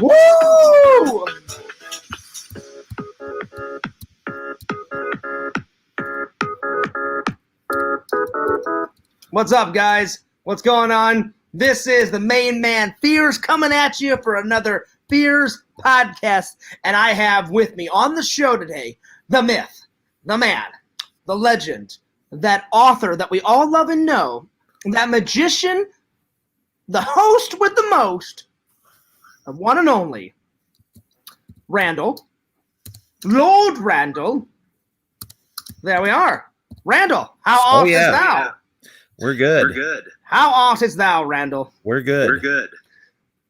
Woo! What's up, guys? What's going on? This is the main man, Fears, coming at you for another Fears podcast. And I have with me on the show today the myth, the man, the legend, that author that we all love and know, that magician, the host with the most, the one and only, Randel. Lord Randel. There we are. Randel, how art is thou? We're good. We're good. How art is thou, Randel? We're good. We're good.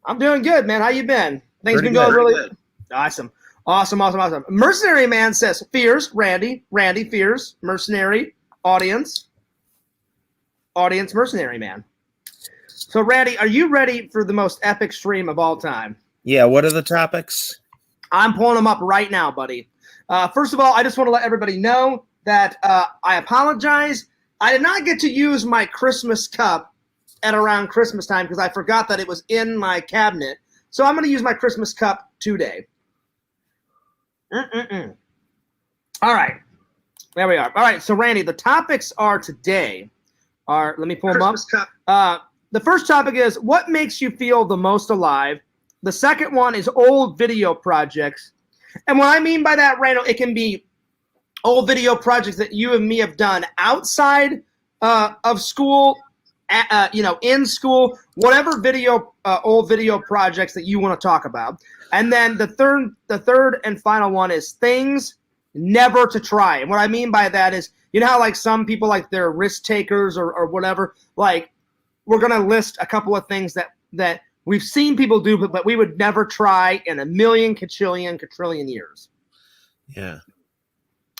I'm doing good, man. How you been? Things Pretty been going good. really Good. awesome. Awesome. Mercenary Man says, Fears, Randy, Fears, Mercenary, Audience, Mercenary Man. So, Randy, are you ready for the most epic stream of all time? Yeah, what are the topics? I'm pulling them up right now, buddy. First of all, I just want to let everybody know that I apologize. I did not get to use my Christmas cup at around Christmas time because I forgot that it was in my cabinet. So I'm going to use my Christmas cup today. All right. There we are. All right. So, Randy, the topics are today are, let me pull them up. Christmas cup. The first topic is what makes you feel the most alive. The second one is old video projects. And what I mean by that, Randall, it can be old video projects that you and me have done outside of school, in school, whatever old video projects that you want to talk about. And then the third and final one is things never to try. And what I mean by that is, you know how like some people like they're risk takers or whatever, like we're going to list a couple of things that we've seen people do, but we would never try in a million, quadrillion years. Yeah.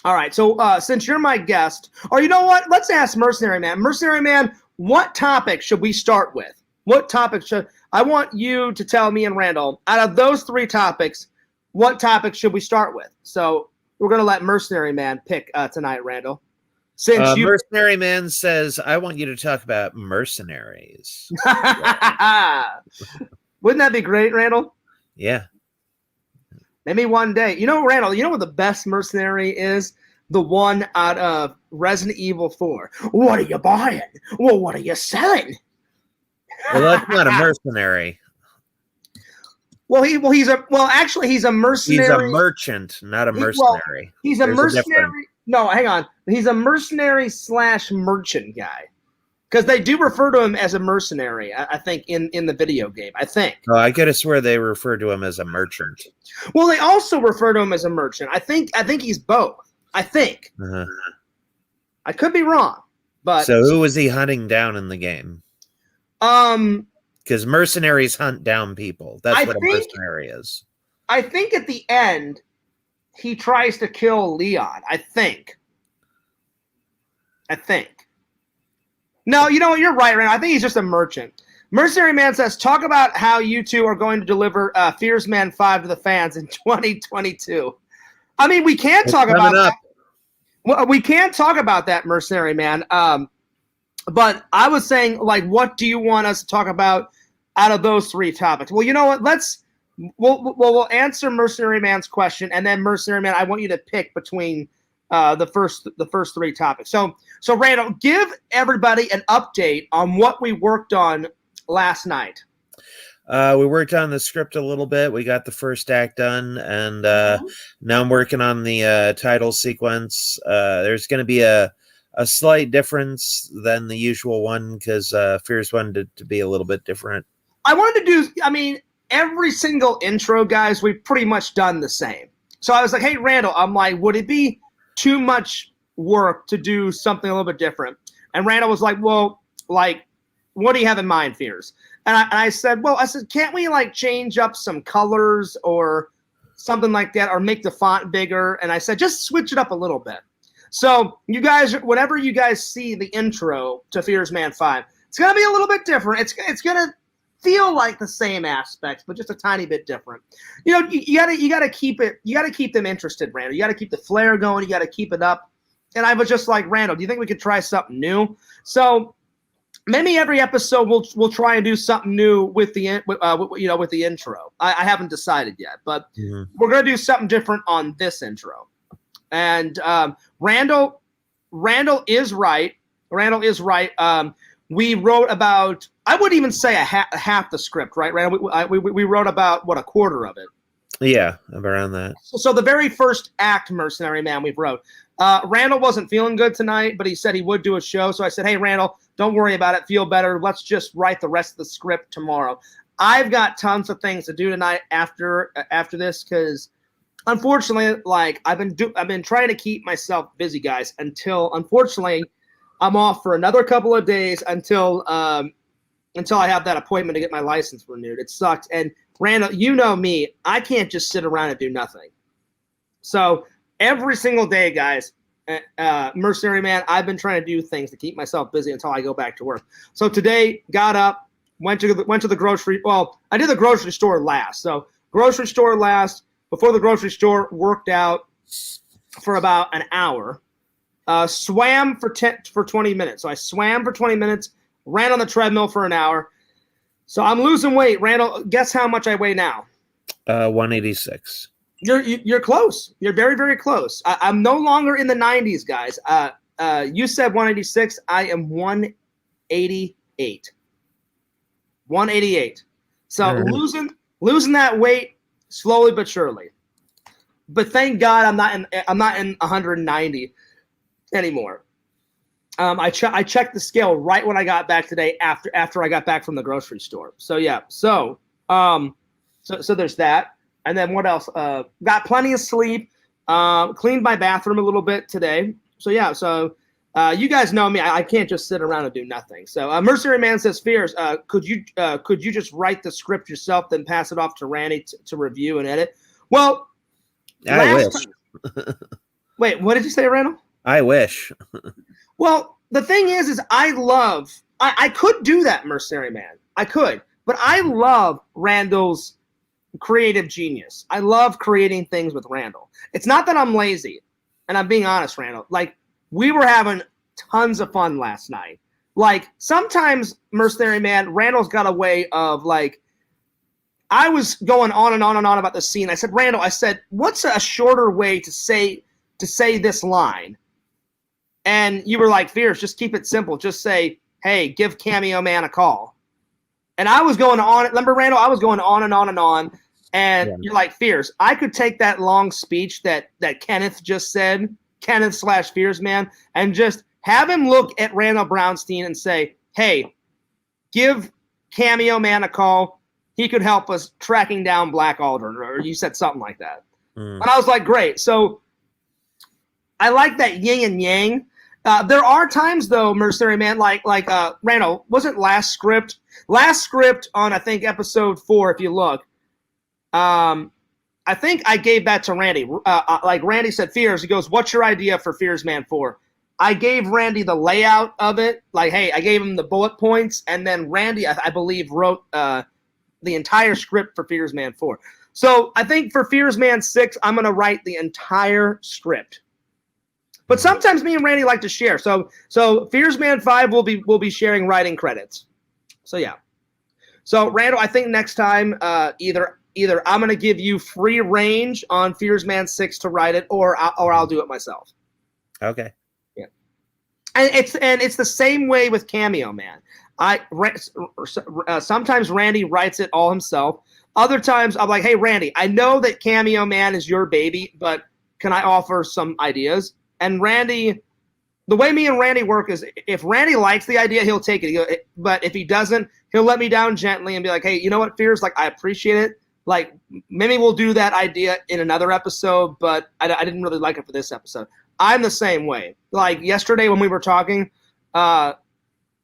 All right, so since you're my guest, or you know what? Let's ask Mercenary Man. Mercenary Man, what topic should we start with? I want you to tell me and Randall, out of those three topics, what topic should we start with? So we're going to let Mercenary Man pick tonight, Randall. Mercenary Man says, I want you to talk about mercenaries. Wouldn't that be great, Randall? Yeah. Maybe one day. You know, Randall, you know what the best mercenary is? The one out of Resident Evil 4. What are you buying? Well, what are you selling? Well, that's not a mercenary. He's a mercenary. He's a merchant, not a mercenary. He's a mercenary. No, hang on. He's a mercenary / merchant guy. Because they do refer to him as a mercenary, I think, in the video game. I think. Oh, I could have swear they refer to him as a merchant. Well, they also refer to him as a merchant. I think he's both. I think. Uh-huh. I could be wrong, but so who was he hunting down in the game? Because mercenaries hunt down people. That's what a mercenary is. I think at the end, he tries to kill Leon. I think. No, you know what? You're right, Rand. I think he's just a merchant. Mercenary Man says, talk about how you two are going to deliver Fears Man 5 to the fans in 2022. I mean, we can talk about that. Well, we can talk about that, Mercenary Man. But I was saying, like, what do you want us to talk about out of those three topics? Well, you know what? We'll answer Mercenary Man's question, and then Mercenary Man, I want you to pick between the first three topics. So Randall, give everybody an update on what we worked on last night. We worked on the script a little bit. We got the first act done, and now I'm working on the title sequence. There's going to be a slight difference than the usual one because Fears wanted to be a little bit different. I wanted to do, every single intro, guys, we've pretty much done the same. So I was like, hey, Randall, I'm like, would it be too much work to do something a little bit different? And Randall was like, well, like, what do you have in mind, Fears? And I said, can't we like change up some colors or something like that, or make the font bigger? And I said, just switch it up a little bit. So you guys, whenever you guys see the intro to Fears Man 5, it's going to be a little bit different. It's going to feel like the same aspects, but just a tiny bit different. You know, you gotta keep them interested, Randall. You gotta keep the flair going. You gotta keep it up. And I was just like, Randall, do you think we could try something new? So maybe every episode we'll try and do something new with the with the intro. I haven't decided yet, but we're gonna do something different on this intro. And Randel is right. Randel is right. We wrote about, I wouldn't even say half the script, right, Randel? We wrote about, what, a quarter of it. Yeah, around that. So the very first act, Mercenary Man, we wrote. Randel wasn't feeling good tonight, but he said he would do a show. So I said, hey, Randel, don't worry about it. Feel better. Let's just write the rest of the script tomorrow. I've got tons of things to do tonight after this because, unfortunately, like I've been trying to keep myself busy, guys, until, unfortunately, I'm off for another couple of days until I have that appointment to get my license renewed. It sucks. And Randel, you know me, I can't just sit around and do nothing. So every single day, guys, Mercenary Man, I've been trying to do things to keep myself busy until I go back to work. So today, got up, went to the grocery. Well, I did the grocery store last. So grocery store last. Before the grocery store, worked out for about an hour. Swam for 20 minutes. So I swam for 20 minutes, ran on the treadmill for an hour. So I'm losing weight. Randel, guess how much I weigh now? 186. You're close. You're very, very close. I'm no longer in the 90s, guys. You said 186. I am 188. 188. So losing that weight slowly but surely. But thank God I'm not in 190 anymore. I checked the scale right when I got back today after I got back from the grocery store. So yeah, so there's that. And then what else? Got plenty of sleep. Cleaned my bathroom a little bit today. So yeah, so you guys know me. I can't just sit around and do nothing. So Mercenary Man says, Fears, could you just write the script yourself, then pass it off to Randy to review and edit? Well, I wish. Wait, what did you say, Randel? I wish. Well, the thing is I could do that, Mercenary Man. I could, but I love Randel's creative genius. I love creating things with Randel. It's not that I'm lazy, and I'm being honest, Randel. Like, we were having tons of fun last night. Like, sometimes, Mercenary Man, Randel's got a way of, like, I was going on and on and on about the scene. I said, Randel, what's a shorter way to say this line? And you were like, Fierce, just keep it simple. Just say, hey, give Cameo Man a call. And I was going on. Remember, Randel? I was going on and on and on. And You're like, Fierce, I could take that long speech that Kenneth just said, Kenneth/Fierce Man, and just have him look at Randel Brownstein and say, hey, give Cameo Man a call. He could help us tracking down Black Aldrin. Or you said something like that. And I was like, great. So I like that yin and yang. There are times, though, Mercenary Man, like Randel, wasn't last script on, I think, episode 4, if you look, I think I gave that to Randy. Like Randy said, Fears, he goes, what's your idea for Fears Man 4? I gave Randy the layout of it. Like, hey, I gave him the bullet points, and then Randy, I believe, wrote the entire script for Fears Man 4. So I think for Fears Man 6, I'm going to write the entire script. But sometimes me and Randy like to share. So Fears Man 5 will be sharing writing credits. So yeah. So Randel, I think next time either I'm going to give you free range on Fears Man 6 to write it, or I'll do it myself. Okay. Yeah. And it's the same way with Cameo Man. Sometimes Randy writes it all himself. Other times I'm like, hey Randy, I know that Cameo Man is your baby, but can I offer some ideas? And Randy, the way me and Randy work is if Randy likes the idea, he'll take it. But if he doesn't, he'll let me down gently and be like, hey, you know what, Fears? Like, I appreciate it. Like, maybe we'll do that idea in another episode, but I didn't really like it for this episode. I'm the same way. Like, yesterday when we were talking, that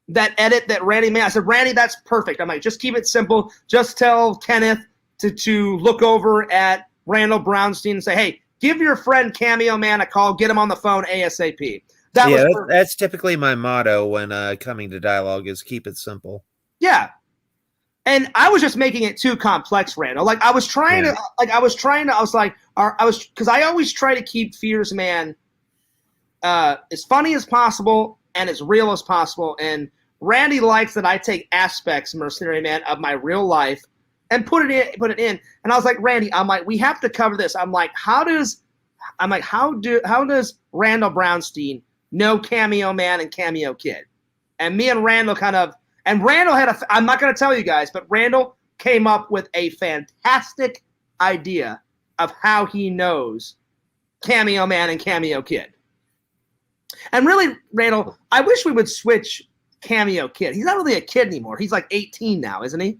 edit that Randy made, I said, Randy, that's perfect. I'm like, just keep it simple. Just tell Kenneth to look over at Randel Brownstein and say, hey, give your friend Cameo Man a call. Get him on the phone ASAP. That's typically my motto when coming to dialogue is keep it simple. Yeah. And I was just making it too complex, Randel. Like I was because I always try to keep Fears Man as funny as possible and as real as possible. And Randy likes that I take aspects, Mercenary Man, of my real life and put it in. And I was like, Randy, I'm like, we have to cover this. I'm like, how does Randall Brownstein know Cameo Man and Cameo Kid? And me and Randall Randall had I'm not going to tell you guys, but Randall came up with a fantastic idea of how he knows Cameo Man and Cameo Kid. And really, Randall, I wish we would switch Cameo Kid. He's not really a kid anymore. He's like 18 now, isn't he?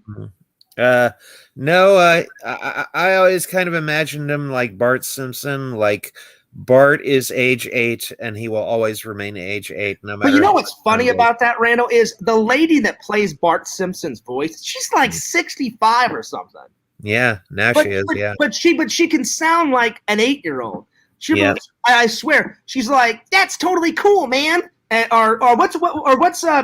No, I always kind of imagined him like Bart Simpson. Like Bart is age 8, and he will always remain age 8, no matter. But you know what's funny about that, Randall, is the lady that plays Bart Simpson's voice. She's like 65 or something. Yeah, now she is. Yeah, but she can sound like an 8-year-old. I swear, she's like, "That's totally cool, man." Or what's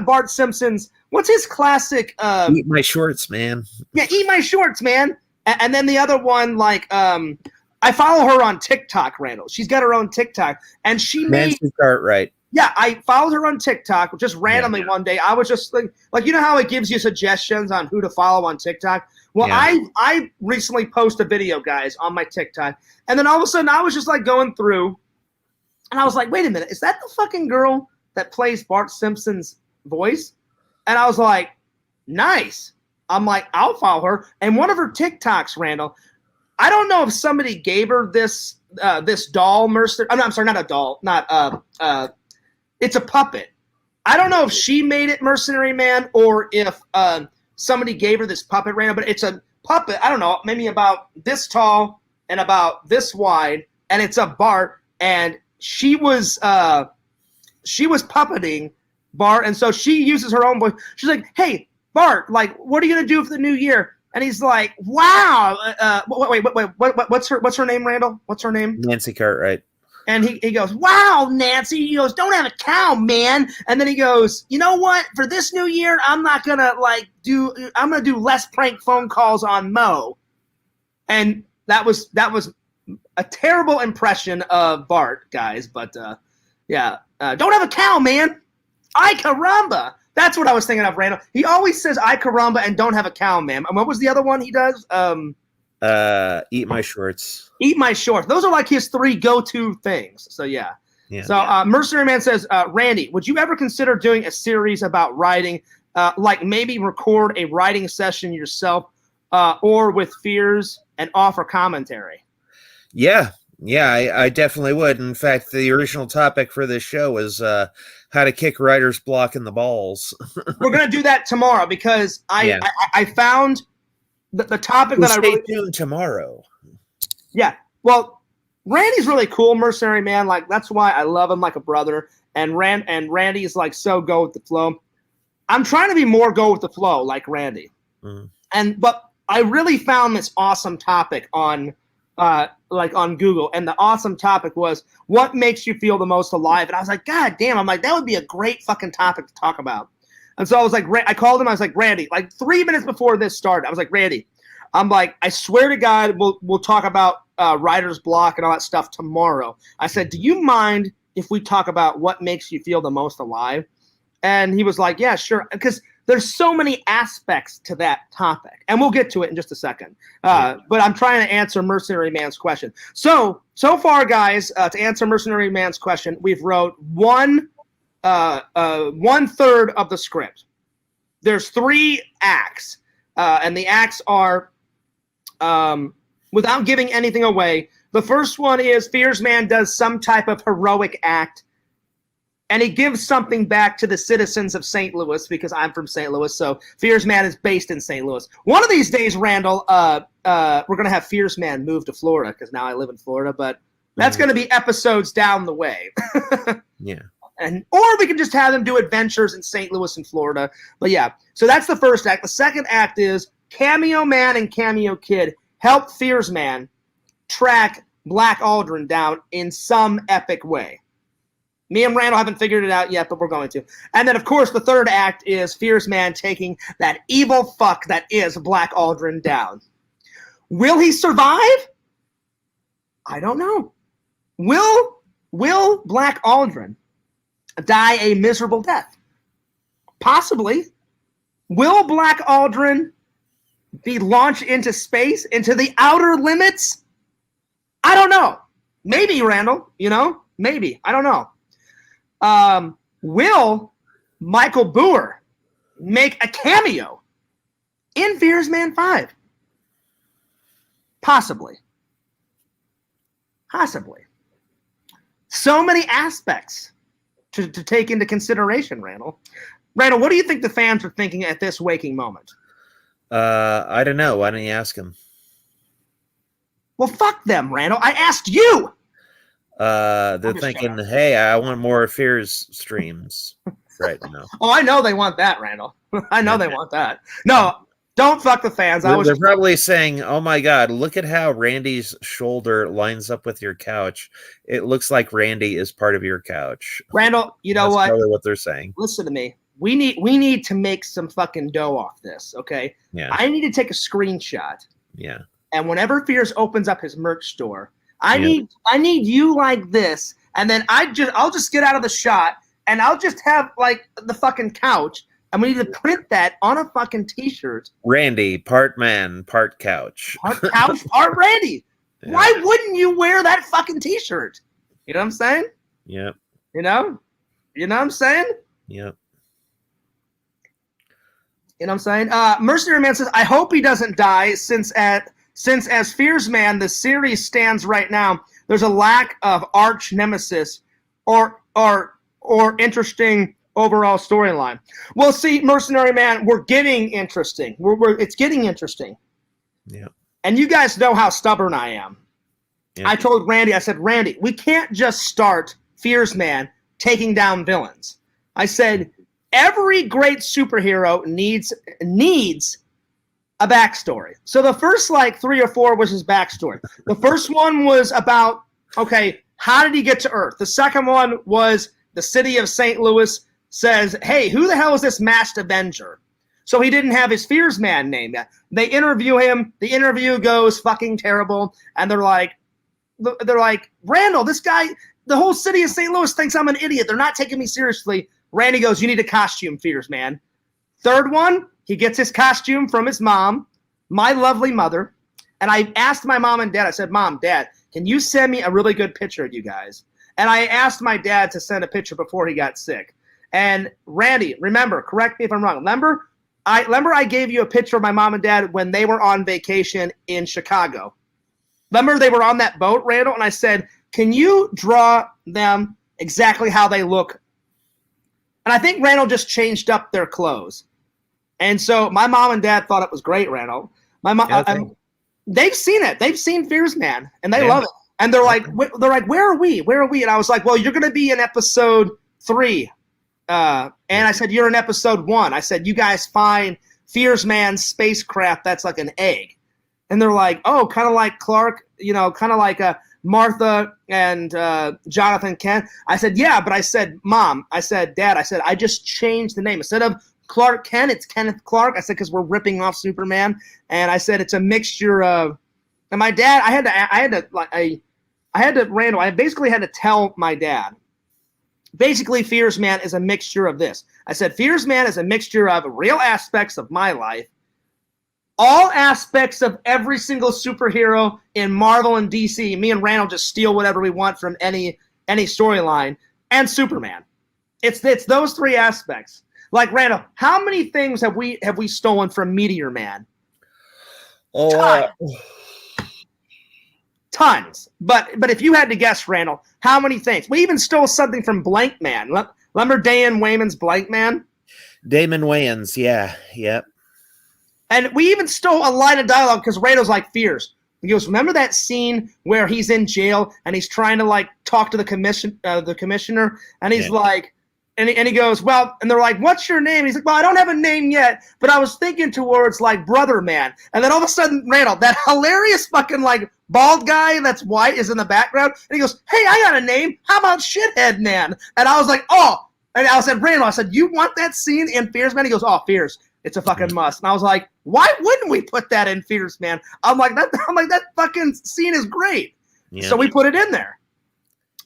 Bart Simpson's? What's his classic? Eat my shorts, man. Yeah, eat my shorts, man. And then the other one, like, I follow her on TikTok, Randall. She's got her own TikTok, and she made Nancy Cartwright. Yeah, I followed her on TikTok just randomly one day. I was just like you know how it gives you suggestions on who to follow on TikTok? Well, I recently posted a video, guys, on my TikTok, and then all of a sudden I was just like going through, and I was like, wait a minute, is that the fucking girl that plays Bart Simpson's voice? And I was like, nice. I'm like, I'll follow her. And one of her TikToks, Randall, I don't know if somebody gave her this doll, Mercer. I'm sorry, not a doll, it's a puppet. I don't know if she made it, Mercenary Man, or if somebody gave her this puppet, Randall, but it's a puppet, I don't know, maybe about this tall and about this wide, and it's a Bart, and she was puppeting Bart, and so she uses her own voice. She's like, hey, Bart, like, what are you going to do for the new year? And he's like, wow. Wait, what's her name, Randall? What's her name? Nancy Cartwright. And he goes, wow, Nancy. He goes, don't have a cow, man. And then he goes, you know what? For this new year, I'm going to do less prank phone calls on Mo. And that was a terrible impression of Bart, guys. But don't have a cow, man. Ay caramba. That's what I was thinking of, Randall. He always says ay caramba and don't have a cow, man. And what was the other one he does? Eat my shorts. Eat my shorts. Those are like his 3 go-to things. So, yeah. So, Mercenary Man says, Randy, would you ever consider doing a series about writing, like maybe record a writing session yourself or with Fears and offer commentary? Yeah, I definitely would. In fact, the original topic for this show was how to kick writer's block in the balls. We're going to do that tomorrow because I found the topic that I really tuned tomorrow. Yeah. Well, Randy's really cool, Mercenary Man. Like, that's why I love him like a brother. And Randy's like so go with the flow. I'm trying to be more go with the flow like Randy. But I really found this awesome topic on Google, and the awesome topic was what makes you feel the most alive. And I was like, God damn, I'm like, that would be a great fucking topic to talk about. And so I was like, I called him, I was like, Randy, like 3 minutes before this started, I was like, Randy, I'm like, I swear to God, we'll talk about writer's block and all that stuff tomorrow. I said, do you mind if we talk about what makes you feel the most alive? And he was like, yeah, sure. Because there's so many aspects to that topic. And we'll get to it in just a second. But I'm trying to answer Mercenary Man's question. So far, guys, to answer Mercenary Man's question, we've wrote one third of the script. There's 3 acts. And the acts are, without giving anything away, the first one is Fears Man does some type of heroic act, and he gives something back to the citizens of St. Louis, because I'm from St. Louis, so Fears Man is based in St. Louis. One of these days, Randall, we're going to have Fears Man move to Florida, because now I live in Florida, but that's going to be episodes down the way. Yeah. Or we can just have them do adventures in St. Louis and Florida. But yeah, so that's the first act. The second act is Cameo Man and Cameo Kid help Fears Man track Black Aldrin down in some epic way. Me and Randall haven't figured it out yet, but we're going to. And then, of course, the third act is Fears Man taking that evil fuck that is Black Aldrin down. Will he survive? I don't know. Will Black Aldrin die a miserable death? Possibly. Will Black Aldrin be launched into space, into the outer limits? I don't know. Maybe, Randall, maybe. I don't know. Will Michael Boer make a cameo in Fears Man 5? Possibly. So many aspects to take into consideration, Randall. Randall, what do you think the fans are thinking at this waking moment? I don't know. Why don't you ask him? Well, fuck them, Randall. I asked you. They're thinking, hey, I want more Fears streams right now. Oh, I know they want that, Randall. I know they want that. No, don't fuck the fans. They're probably saying, oh my God, look at how Randy's shoulder lines up with your couch. It looks like Randy is part of your couch. Randall, you know what? That's probably what they're saying. Listen to me. We need to make some fucking dough off this, okay? Yeah. I need to take a screenshot. Yeah. And whenever Fears opens up his merch store, I need you like this, and then I'll just get out of the shot and I'll just have like the fucking couch, and we need to print that on a fucking t-shirt. Randy, part man, part couch. Part couch, part Randy. Yeah. Why wouldn't you wear that fucking t-shirt? You know what I'm saying? Yep. You know what I'm saying? Yep. You know what I'm saying? Mercenary Man says, I hope he doesn't die since as Fears Man, the series stands right now, there's a lack of arch nemesis or interesting overall storyline. Well, see, Mercenary Man, we're getting interesting. It's getting interesting. Yeah. And you guys know how stubborn I am. Yeah. I told Randy, I said, Randy, we can't just start Fears Man taking down villains. I said, every great superhero needs a backstory. So the first 3 or 4 was his backstory. The first one was about, okay, how did he get to Earth? The second one was the city of St. Louis says, hey, who the hell is this masked Avenger? So he didn't have his Fears Man name yet. They interview him. The interview goes fucking terrible. And they're like, Randall, this guy, the whole city of St. Louis thinks I'm an idiot. They're not taking me seriously. Randy goes, you need a costume, Fears Man. Third one, he gets his costume from his mom, my lovely mother. And I asked my mom and dad, I said, Mom, Dad, can you send me a really good picture of you guys? And I asked my dad to send a picture before he got sick. And Randy, remember, correct me if I'm wrong. Remember I gave you a picture of my mom and dad when they were on vacation in Chicago. Remember they were on that boat, Randall? And I said, can you draw them exactly how they look? And I think Randall just changed up their clothes. And so my mom and dad thought it was great, Randall. My mom, they've seen it. They've seen Fears Man, and they love it. And they're like, where are we? Where are we? And I was like, well, you're going to be in episode 3. And I said, you're in episode 1. I said, you guys find Fears Man's spacecraft that's like an egg. And they're like, oh, kind of like Clark, kind of like Martha and Jonathan Kent. I said, yeah, but I said, Mom, I said, Dad, I said, I just changed the name. Instead of Clark Kent, it's Kenneth Clark. I said, because we're ripping off Superman. And I said, it's a mixture of, and my dad, Randall, I basically had to tell my dad, basically Fears Man is a mixture of this. I said, Fears Man is a mixture of real aspects of my life, all aspects of every single superhero in Marvel and DC. Me and Randall just steal whatever we want from any storyline, and Superman. It's those 3 aspects. Like, Randall, how many things have we stolen from Meteor Man? Tons. But if you had to guess, Randall, how many things? We even stole something from Blank Man. Remember Damon Wayans' Blank Man? Damon Wayans, yeah. Yep. And we even stole a line of dialogue because Randall's like, Fears. He goes, remember that scene where he's in jail and he's trying to talk to the commissioner, and he's like, and he goes, well, and they're like, what's your name? He's like, well, I don't have a name yet, but I was thinking towards Brother Man. And then all of a sudden, Randall, that hilarious fucking bald guy that's white is in the background, and he goes, hey, I got a name. How about Shithead Man? And I was like, oh, and I said, Randall, I said, you want that scene in Fears Man? He goes, oh, Fears. It's a fucking must. And I was like, why wouldn't we put that in Fears Man? I'm like, that fucking scene is great. Yeah. So we put it in there.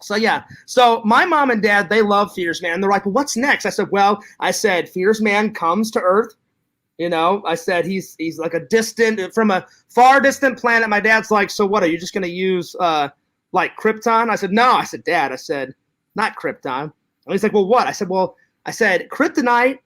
So yeah, so my mom and dad, they love Fears Man. They're like, well, what's next? I said, Fears Man comes to Earth. You know, I said he's like from a far distant planet. My dad's like, so what? Are you just gonna use like Krypton? I said, no. I said, Dad. I said, not Krypton. And he's like, well, what? I said, kryptonite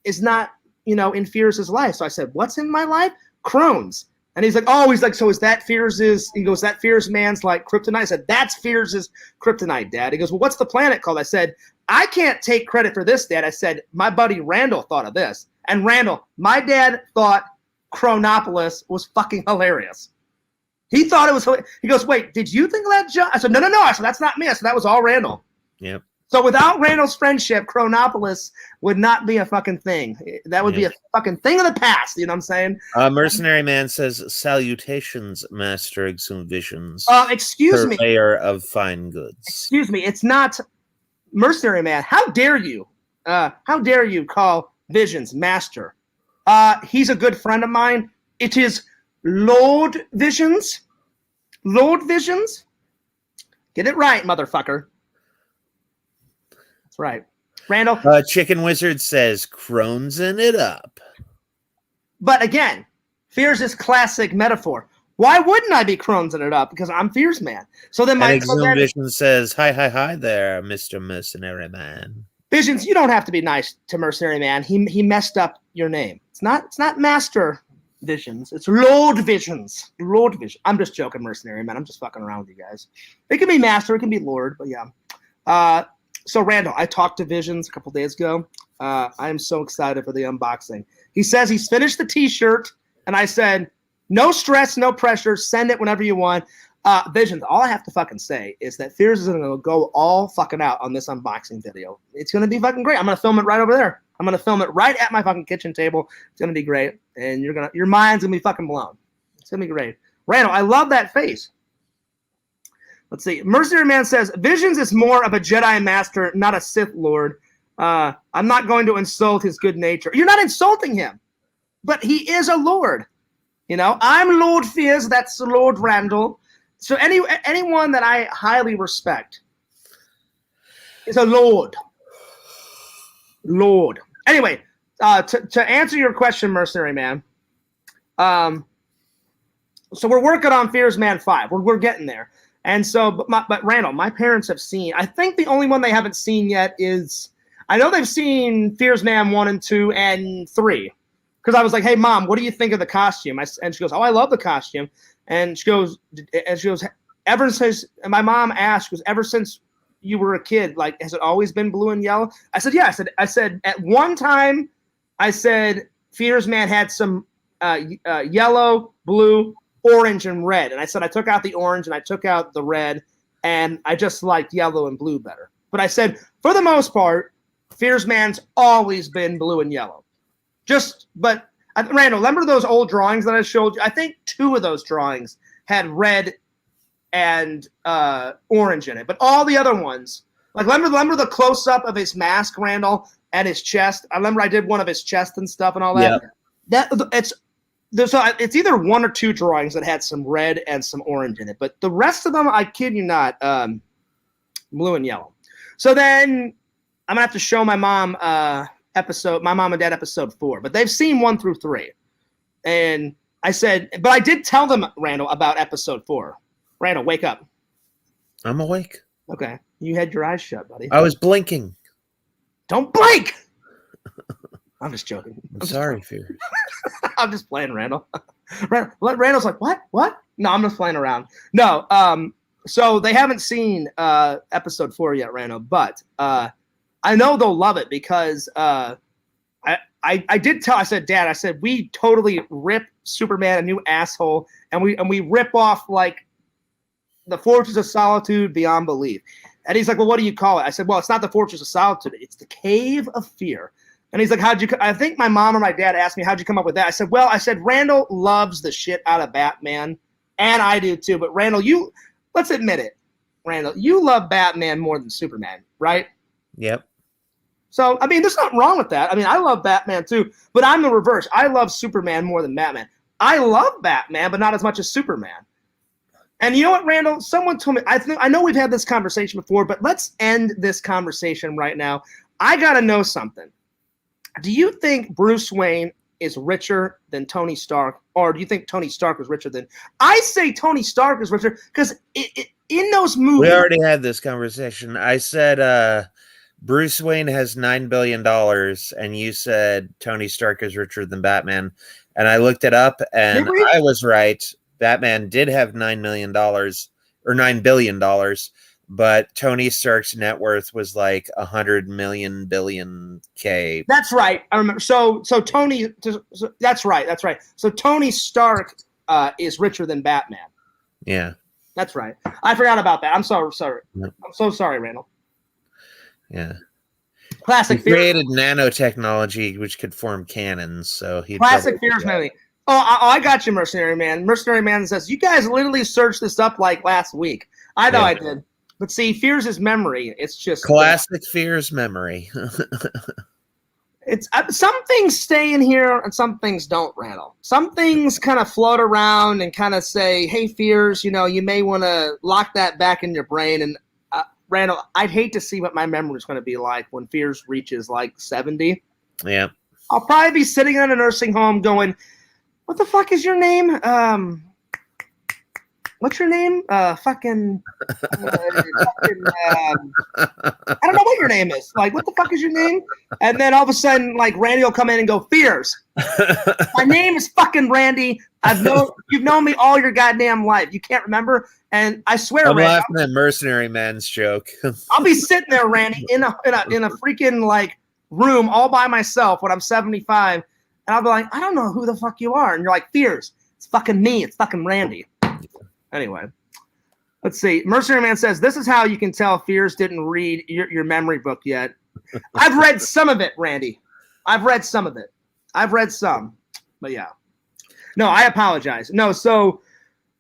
is not, in Fears' life. So I said, what's in my life? Crohn's. And he's like, so is that that Fears Man's like kryptonite? I said, that's Fears' kryptonite, Dad. He goes, well, what's the planet called? I said, I can't take credit for this, Dad. I said, my buddy Randel thought of this. And Randel, my dad thought Chronopolis was fucking hilarious. He thought it was hilarious. He goes, wait, did you think of that, John? I said, no. I said, that's not me. I said, that was all Randel. Yep. So without Randall's friendship, Chronopolis would not be a fucking thing. That would be a fucking thing of the past. You know what I'm saying? Mercenary Man says, salutations, Master Exhumations. Excuse me. Purveyor of fine goods. Excuse me. It's not Mercenary Man. How dare you? How dare you call Visions Master? He's a good friend of mine. It is Lord Visions. Lord Visions. Get it right, motherfucker. Right. Randel. Chicken Wizard says, Cronesing it up. But again, Fears is classic metaphor. Why wouldn't I be cronesing it up? Because I'm Fears Man. So then Vision says, hi there, Mr. Mercenary Man. Visions, you don't have to be nice to Mercenary Man. He messed up your name. It's not Master Visions. It's Lord Visions. Lord Vision. I'm just joking, Mercenary Man. I'm just fucking around with you guys. It can be Master, it can be Lord, but yeah. So, Randel, I talked to Visions a couple days ago. I am so excited for the unboxing. He says he's finished the T-shirt, and I said, no stress, no pressure. Send it whenever you want. Visions, all I have to fucking say is that Fears is going to go all fucking out on this unboxing video. It's going to be fucking great. I'm going to film it right over there. I'm going to film it right at my fucking kitchen table. It's going to be great, and your mind's going to be fucking blown. It's going to be great. Randel, I love that face. Let's see. Mercenary Man says, Visions is more of a Jedi Master, not a Sith Lord. I'm not going to insult his good nature. You're not insulting him, but he is a Lord. I'm Lord Fears. That's Lord Randel. So anyone that I highly respect is a Lord. Lord. Anyway, to answer your question, Mercenary Man, so we're working on Fears Man 5. We're getting there. And so, but Randel, my parents have seen, I think the only one they haven't seen yet is, I know they've seen Fears Man 1 and 2 and 3. Because I was like, hey, Mom, what do you think of the costume? And she goes, oh, I love the costume. And she goes, ever since, and my mom asked, goes, ever since you were a kid, like, has it always been blue and yellow? I said, yeah. I said, at one time, I said, Fears Man had some yellow, blue, orange, and red. And I said, I took out the orange and I took out the red, and I just liked yellow and blue better. But I said, for the most part, Fears Man's always been blue and yellow. But Randel, remember those old drawings that I showed you? I think 2 of those drawings had red and orange in it. But all the other ones, like remember the close-up of his mask, Randel, and his chest? I remember I did one of his chest and stuff and all that. Yeah. It's either 1 or 2 drawings that had some red and some orange in it. But the rest of them, I kid you not, blue and yellow. So then I'm going to have to show my mom my mom and dad episode 4. But they've seen 1 through 3. And I said, but I did tell them, Randel, about episode 4. Randel, wake up. I'm awake. Okay. You had your eyes shut, buddy. I was blinking. Don't blink! I'm just joking. I'm sorry, Fears. I'm just playing, Randel. Randall's like, what? What? No, I'm just playing around. No, so they haven't seen episode 4 yet, Randel, but I know they'll love it because I did tell, I said, Dad, we totally rip Superman a new asshole, and we rip off like the Fortress of Solitude beyond belief. And he's like, well, what do you call it? I said, well, it's not the Fortress of Solitude, it's the Cave of Fear. And he's like, I think my mom or my dad asked me, how'd you come up with that? I said, Randel loves the shit out of Batman, and I do too. But Randel, let's admit it, Randel, you love Batman more than Superman, right? Yep. So, I mean, there's nothing wrong with that. I mean, I love Batman too, but I'm the reverse. I love Superman more than Batman. I love Batman, but not as much as Superman. And you know what, Randall? Someone told me, I know we've had this conversation before, but let's end this conversation right now. I got to know something. Do you think Bruce Wayne is richer than Tony Stark, or do you think Tony Stark is richer than? I say Tony Stark is richer because in those movies, we already had this conversation. I said Bruce Wayne has $9 billion, and you said Tony Stark is richer than Batman. And I looked it up, and I was right. Batman did have $9 million or $9 billion, but Tony Stark's net worth was like 100 million billion K. That's right. I remember. So Tony. That's right. That's right. So Tony Stark is richer than Batman. Yeah, that's right. I forgot about that. I'm sorry. Yep. I'm so sorry, Randall. Yeah. Classic. He created nanotechnology which could form cannons. So he classic Fears movie. Oh, I got you, Mercenary Man. Mercenary Man says, you guys literally searched this up like last week. I know I did. But see, Fears' memory, it's just... Classic Fears memory. It's some things stay in here and some things don't, Randall. Some things kind of float around and kind of say, hey, Fears, you may want to lock that back in your brain. And Randall, I'd hate to see what my memory is going to be like when Fears reaches like 70. Yeah. I'll probably be sitting in a nursing home going... What the fuck is your name? What's your name? I don't know what your name is. Like, what the fuck is your name? And then all of a sudden, like, Randy will come in and go, Fears. My name is fucking Randy. You've known me all your goddamn life. You can't remember? And I swear, I'm Randy, laughing at Mercenary Man's joke. I'll be sitting there, Randy, in a freaking like room all by myself when I'm 75. And I'll be like, I don't know who the fuck you are. And you're like, Fears. It's fucking me. It's fucking Randy. Anyway, let's see. Mercenary Man says, this is how you can tell Fears didn't read your memory book yet. I've read some of it, Randy. I've read some of it. I've read some. But yeah. No, I apologize. No, so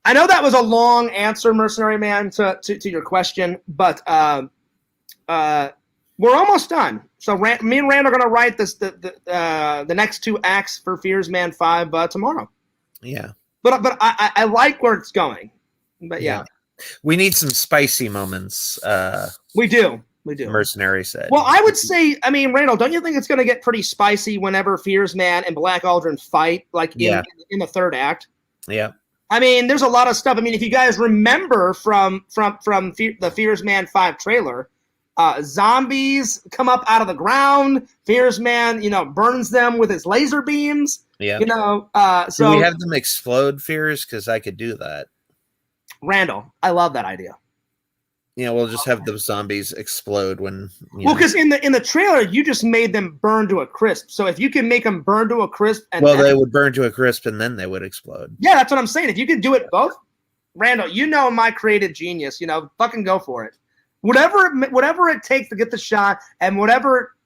I know that was a long answer, Mercenary Man, to your question. But we're almost done. So me and Rand are going to write the next two acts for Fears Man 5 tomorrow. Yeah. But I like where it's going. But yeah. We need some spicy moments. We do. Mercenary said. Well, I would say, Randall, don't you think it's going to get pretty spicy whenever Fears Man and Black Aldrin fight, like in the third act? Yeah. There's a lot of stuff. If you guys remember from the Fears Man 5 trailer, zombies come up out of the ground. Fears Man, burns them with his laser beams. Yeah. So do we have them explode, Fears? Because I could do that. Randall, I love that idea. We'll just have the zombies explode when. Because in the trailer, you just made them burn to a crisp. So if you can make them burn to a crisp, they would burn to a crisp and then they would explode. Yeah, that's what I'm saying. If you can do it both, Randall, my creative genius. Fucking go for it. Whatever it takes to get the shot, and whatever.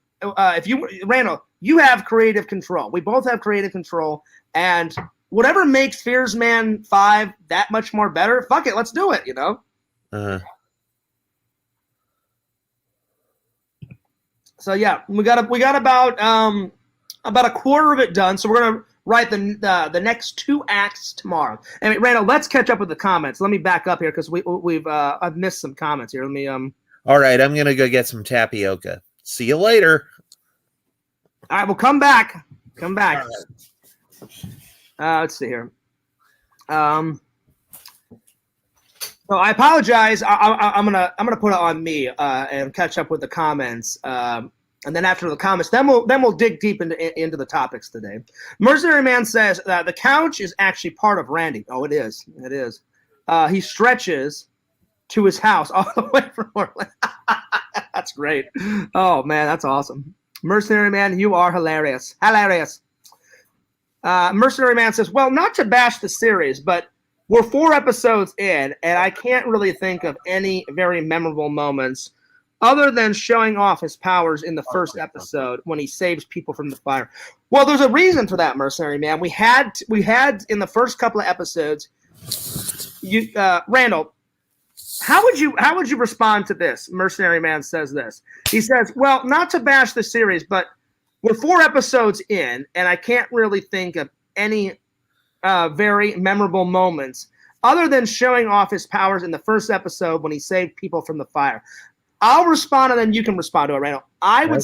Randall, you have creative control. We both have creative control, and whatever makes Fears Man 5 that much more better, fuck it, let's do it. So yeah, we got about a quarter of it done. So we're gonna write the next two acts tomorrow. Randall, let's catch up with the comments. Let me back up here because I've missed some comments here. Let me All right, I'm gonna go get some tapioca. See you later. All right, well, come back. Right. Let's see here. So I apologize. I'm gonna put it on me and catch up with the comments. And then after the comments, then we'll dig deep into the topics today. Mercenary Man says the couch is actually part of Randy. Oh, it is. It is. He stretches to his house all the way from Orlando. That's great. Oh man, that's awesome. Mercenary Man, you are hilarious. Hilarious. Mercenary Man says, well, not to bash the series, but we're 4 episodes in, and I can't really think of any very memorable moments other than showing off his powers in the first episode when he saves people from the fire. Well, there's a reason for that, Mercenary Man. We had in the first couple of episodes, Randall, how would you respond to this? Mercenary Man says this. He says, well, not to bash the series, but we're 4 episodes in, and I can't really think of any very memorable moments other than showing off his powers in the first episode when he saved people from the fire. I'll respond, and then you can respond to it, Randall. I would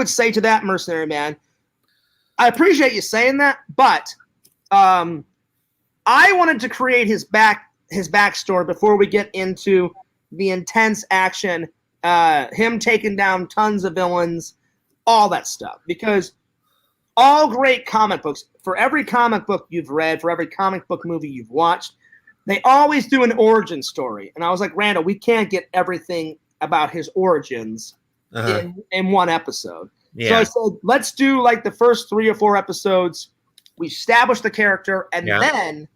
say to that, Mercenary Man, I appreciate you saying that, but I wanted to create his backstory before we get into the intense action, him taking down tons of villains, all that stuff. Because all great comic books, for every comic book you've read, for every comic book movie you've watched, they always do an origin story. And I was like, Randall, we can't get everything about his origins in one episode. Yeah. So I said, let's do like the first 3 or 4 episodes. We establish the character, and then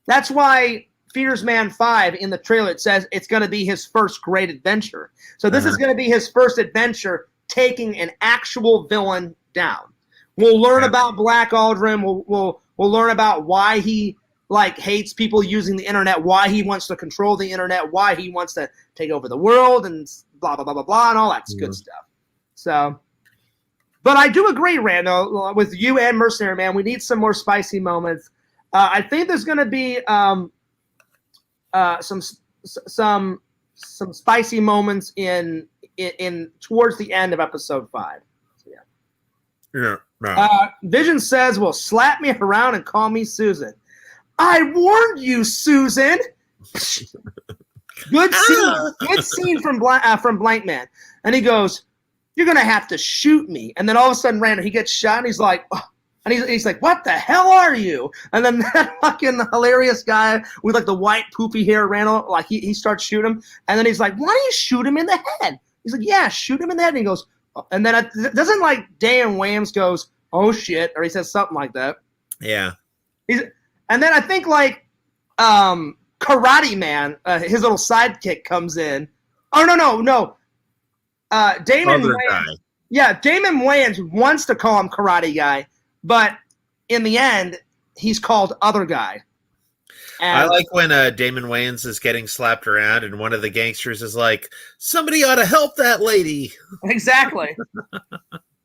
that's why Fierce Man 5 in the trailer, it says it's going to be his first great adventure. So this is going to be his first adventure taking an actual villain down. We'll learn about Black Aldrin. We'll learn about why he hates people using the internet, why he wants to control the internet, why he wants to take over the world, and blah blah blah blah blah, and all that good stuff. So, but I do agree, Randall, with you and Mercenary Man. We need some more spicy moments. I think there's going to be some spicy moments in towards the end of episode 5. So, yeah. No. Vision says, "Well, slap me around and call me Susan." I warned you, Susan. Good scene from Blank Man. And he goes, "You're gonna have to shoot me." And then all of a sudden, Randall, he gets shot, and he's like, oh. And he's like, "What the hell are you?" And then that fucking hilarious guy with the white poopy hair, Randall, he starts shooting him, and then he's like, "Why don't you shoot him in the head?" He's like, "Yeah, shoot him in the head." And he goes, and then doesn't Dan Williams goes, "Oh shit," or he says something like that. Yeah. And then I think Karate Man, his little sidekick comes in. Oh no. Damon Wayans. Yeah, Damon Wayans wants to call him Karate Guy, but in the end, he's called Other Guy. And I like when Damon Wayans is getting slapped around, and one of the gangsters is like, "Somebody ought to help that lady." Exactly.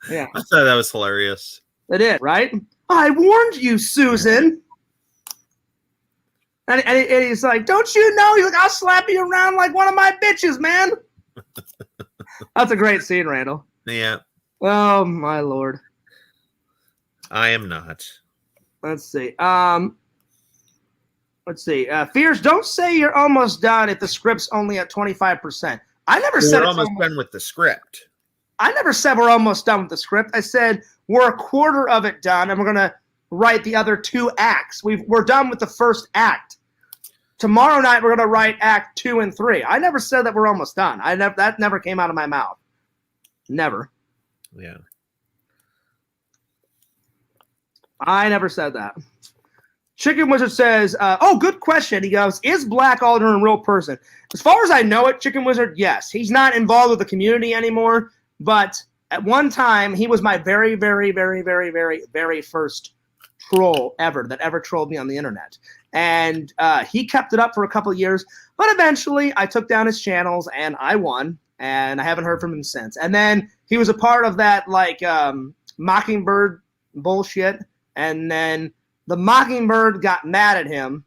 Yeah, I thought that was hilarious. It is, right? I warned you, Susan. And he's like, "Don't you know?" He's like, "I'll slap you around like one of my bitches, man." That's a great scene, Randall. Yeah. Oh, my Lord. I am not. Let's see. Fears, don't say you're almost done if the script's only at 25%. I never said we're almost done with the script. I never said we're almost done with the script. I said we're a quarter of it done, and we're going to write the other 2 acts. We're done with the first act. Tomorrow night, we're going to write act 2 and 3. I never said that we're almost done. That never came out of my mouth. Never. Yeah. I never said that. Chicken Wizard says, good question. He goes, is Black Aldrin a real person? As far as I know it, Chicken Wizard, yes. He's not involved with the community anymore, but at one time, he was my very, very, very, very, very, very first troll ever that ever trolled me on the internet. And he kept it up for a couple of years, but eventually I took down his channels and I won, and I haven't heard from him since. And then he was a part of that Mockingbird bullshit, and then the Mockingbird got mad at him,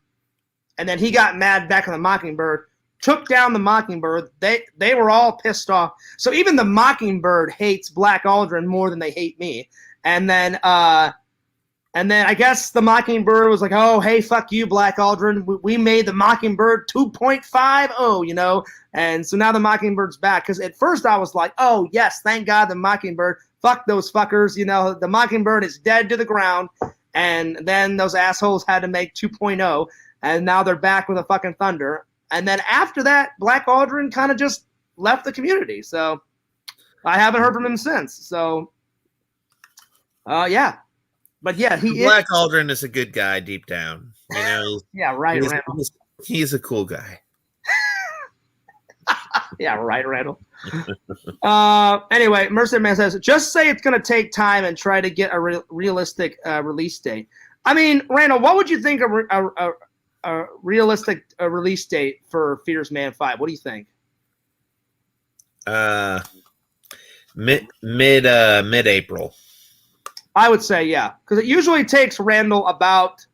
and then he got mad back at the Mockingbird, took down the Mockingbird. They were all pissed off. So even the Mockingbird hates Black Aldrin more than they hate me. And then I guess the Mockingbird was like, "Oh, hey, fuck you, Black Aldrin. We made the Mockingbird 2.50, And so now the Mockingbird's back. Because at first I was like, "Oh, yes, thank God the Mockingbird. Fuck those fuckers. The Mockingbird is dead to the ground." And then those assholes had to make 2.0, and now they're back with a fucking thunder. And then after that, Black Aldrin kind of just left the community. So I haven't heard from him since. So, yeah. But yeah, Black Aldrin is a good guy deep down. Yeah, right, Randall. He's a cool guy. Yeah, right, Randall. Anyway, Mercer Man says, just say it's going to take time and try to get a realistic release date. I mean, Randall, what would you think a realistic release date for Fierce Man 5? What do you think? Mid-April. I would say, yeah, because it usually takes Randall about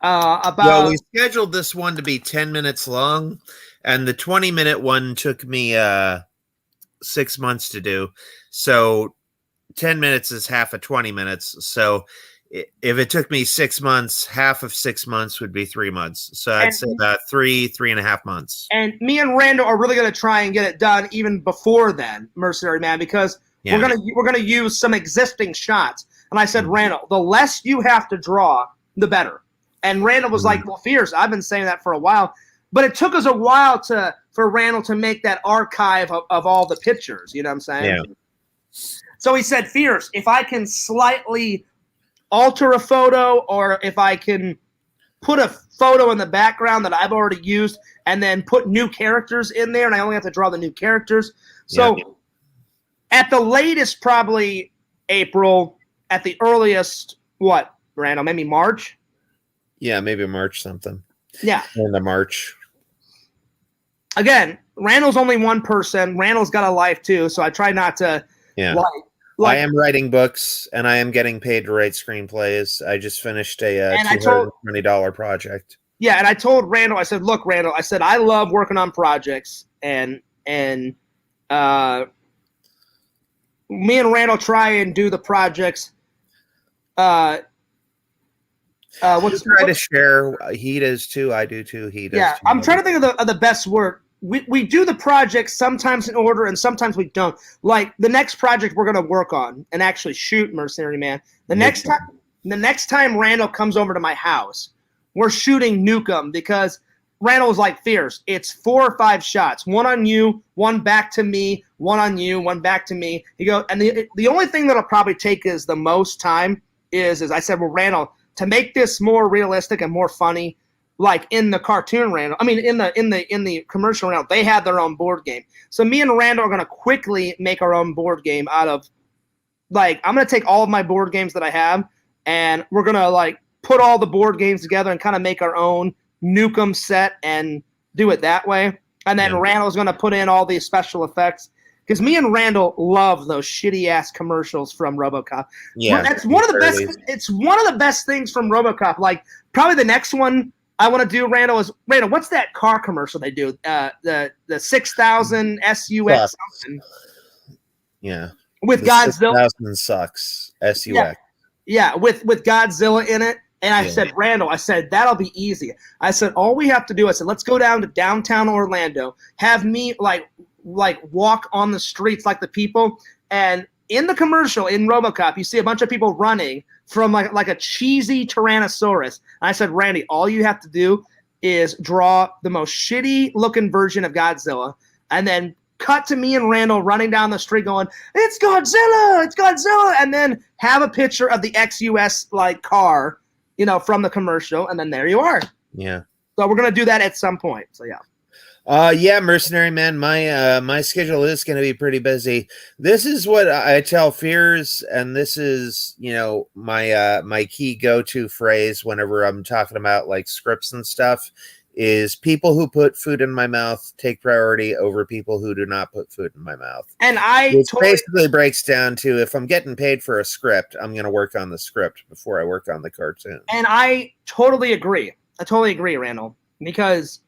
Well, about we scheduled this one to be 10 minutes long, and the 20-minute one took me 6 months to do. So 10 minutes is half of 20 minutes. So if it took me 6 months, half of 6 months would be 3 months. So I'd say about 3.5 months. And me and Randall are really going to try and get it done even before then, Mercenary Man, because we're gonna use some existing shots. And I said, Randall, the less you have to draw, the better. And Randall was like, well, Fierce, I've been saying that for a while. But it took us a while for Randall to make that archive of all the pictures. You know what I'm saying? Yeah. So he said, Fierce, if I can slightly alter a photo, or if I can put a photo in the background that I've already used and then put new characters in there, and I only have to draw the new characters. So at the latest, probably April. At the earliest, what, Randall? Maybe March? Yeah, maybe March something. Yeah. In the March. Again, Randall's only one person. Randall's got a life too, so I try not to I am writing books, and I am getting paid to write screenplays. I just finished a $220 project. Yeah, and I told Randall, I said, look, Randall, I said, I love working on projects, and me and Randall try and do the projects. Try to share. He does too. I do too. He does. Yeah, too. I'm trying to think of the best word. We do the projects sometimes in order and sometimes we don't. Like the next project we're gonna work on and actually shoot, Mercenary Man. The next time Randall comes over to my house, we're shooting Nukem because Randall was like, Fierce, it's 4 or 5 shots. One on you, one back to me, one on you, one back to me. He goes, and the only thing that'll probably take us the most time is I said, well, Randall, to make this more realistic and more funny, like in the cartoon Randall, I mean in the commercial Randall, they had their own board game. So me and Randall are gonna quickly make our own board game out of, like, I'm gonna take all of my board games that I have and we're gonna like put all the board games together and kind of make our own Nukem set and do it that way. And then Randall's gonna put in all these special effects. Because me and Randall love those shitty ass commercials from RoboCop. Yeah, that's one of the best. It's one of the best things from RoboCop. Like probably the next one I want to do, Randall, is what's that car commercial they do? The 6000 SUX something. Yeah, with Godzilla. 6000 sucks SUX. Yeah, with Godzilla in it. And I said, Randall, I said, that'll be easy. I said, all we have to do, I said, let's go down to downtown Orlando, have me like walk on the streets like the people. And in the commercial, in RoboCop, you see a bunch of people running from like a cheesy Tyrannosaurus. And I said, Randy, all you have to do is draw the most shitty looking version of Godzilla and then cut to me and Randall running down the street going, it's Godzilla, it's Godzilla. And then have a picture of the XUS like car, you know, from the commercial. And then there you are. Yeah. So we're going to do that at some point. So yeah. Mercenary Man, my schedule is going to be pretty busy. This is what I tell Fears, and this is, you know, my key go-to phrase whenever I'm talking about like scripts and stuff is people who put food in my mouth take priority over people who do not put food in my mouth. And basically breaks down to, if I'm getting paid for a script, I'm going to work on the script before I work on the cartoon. And I totally agree. Randall, because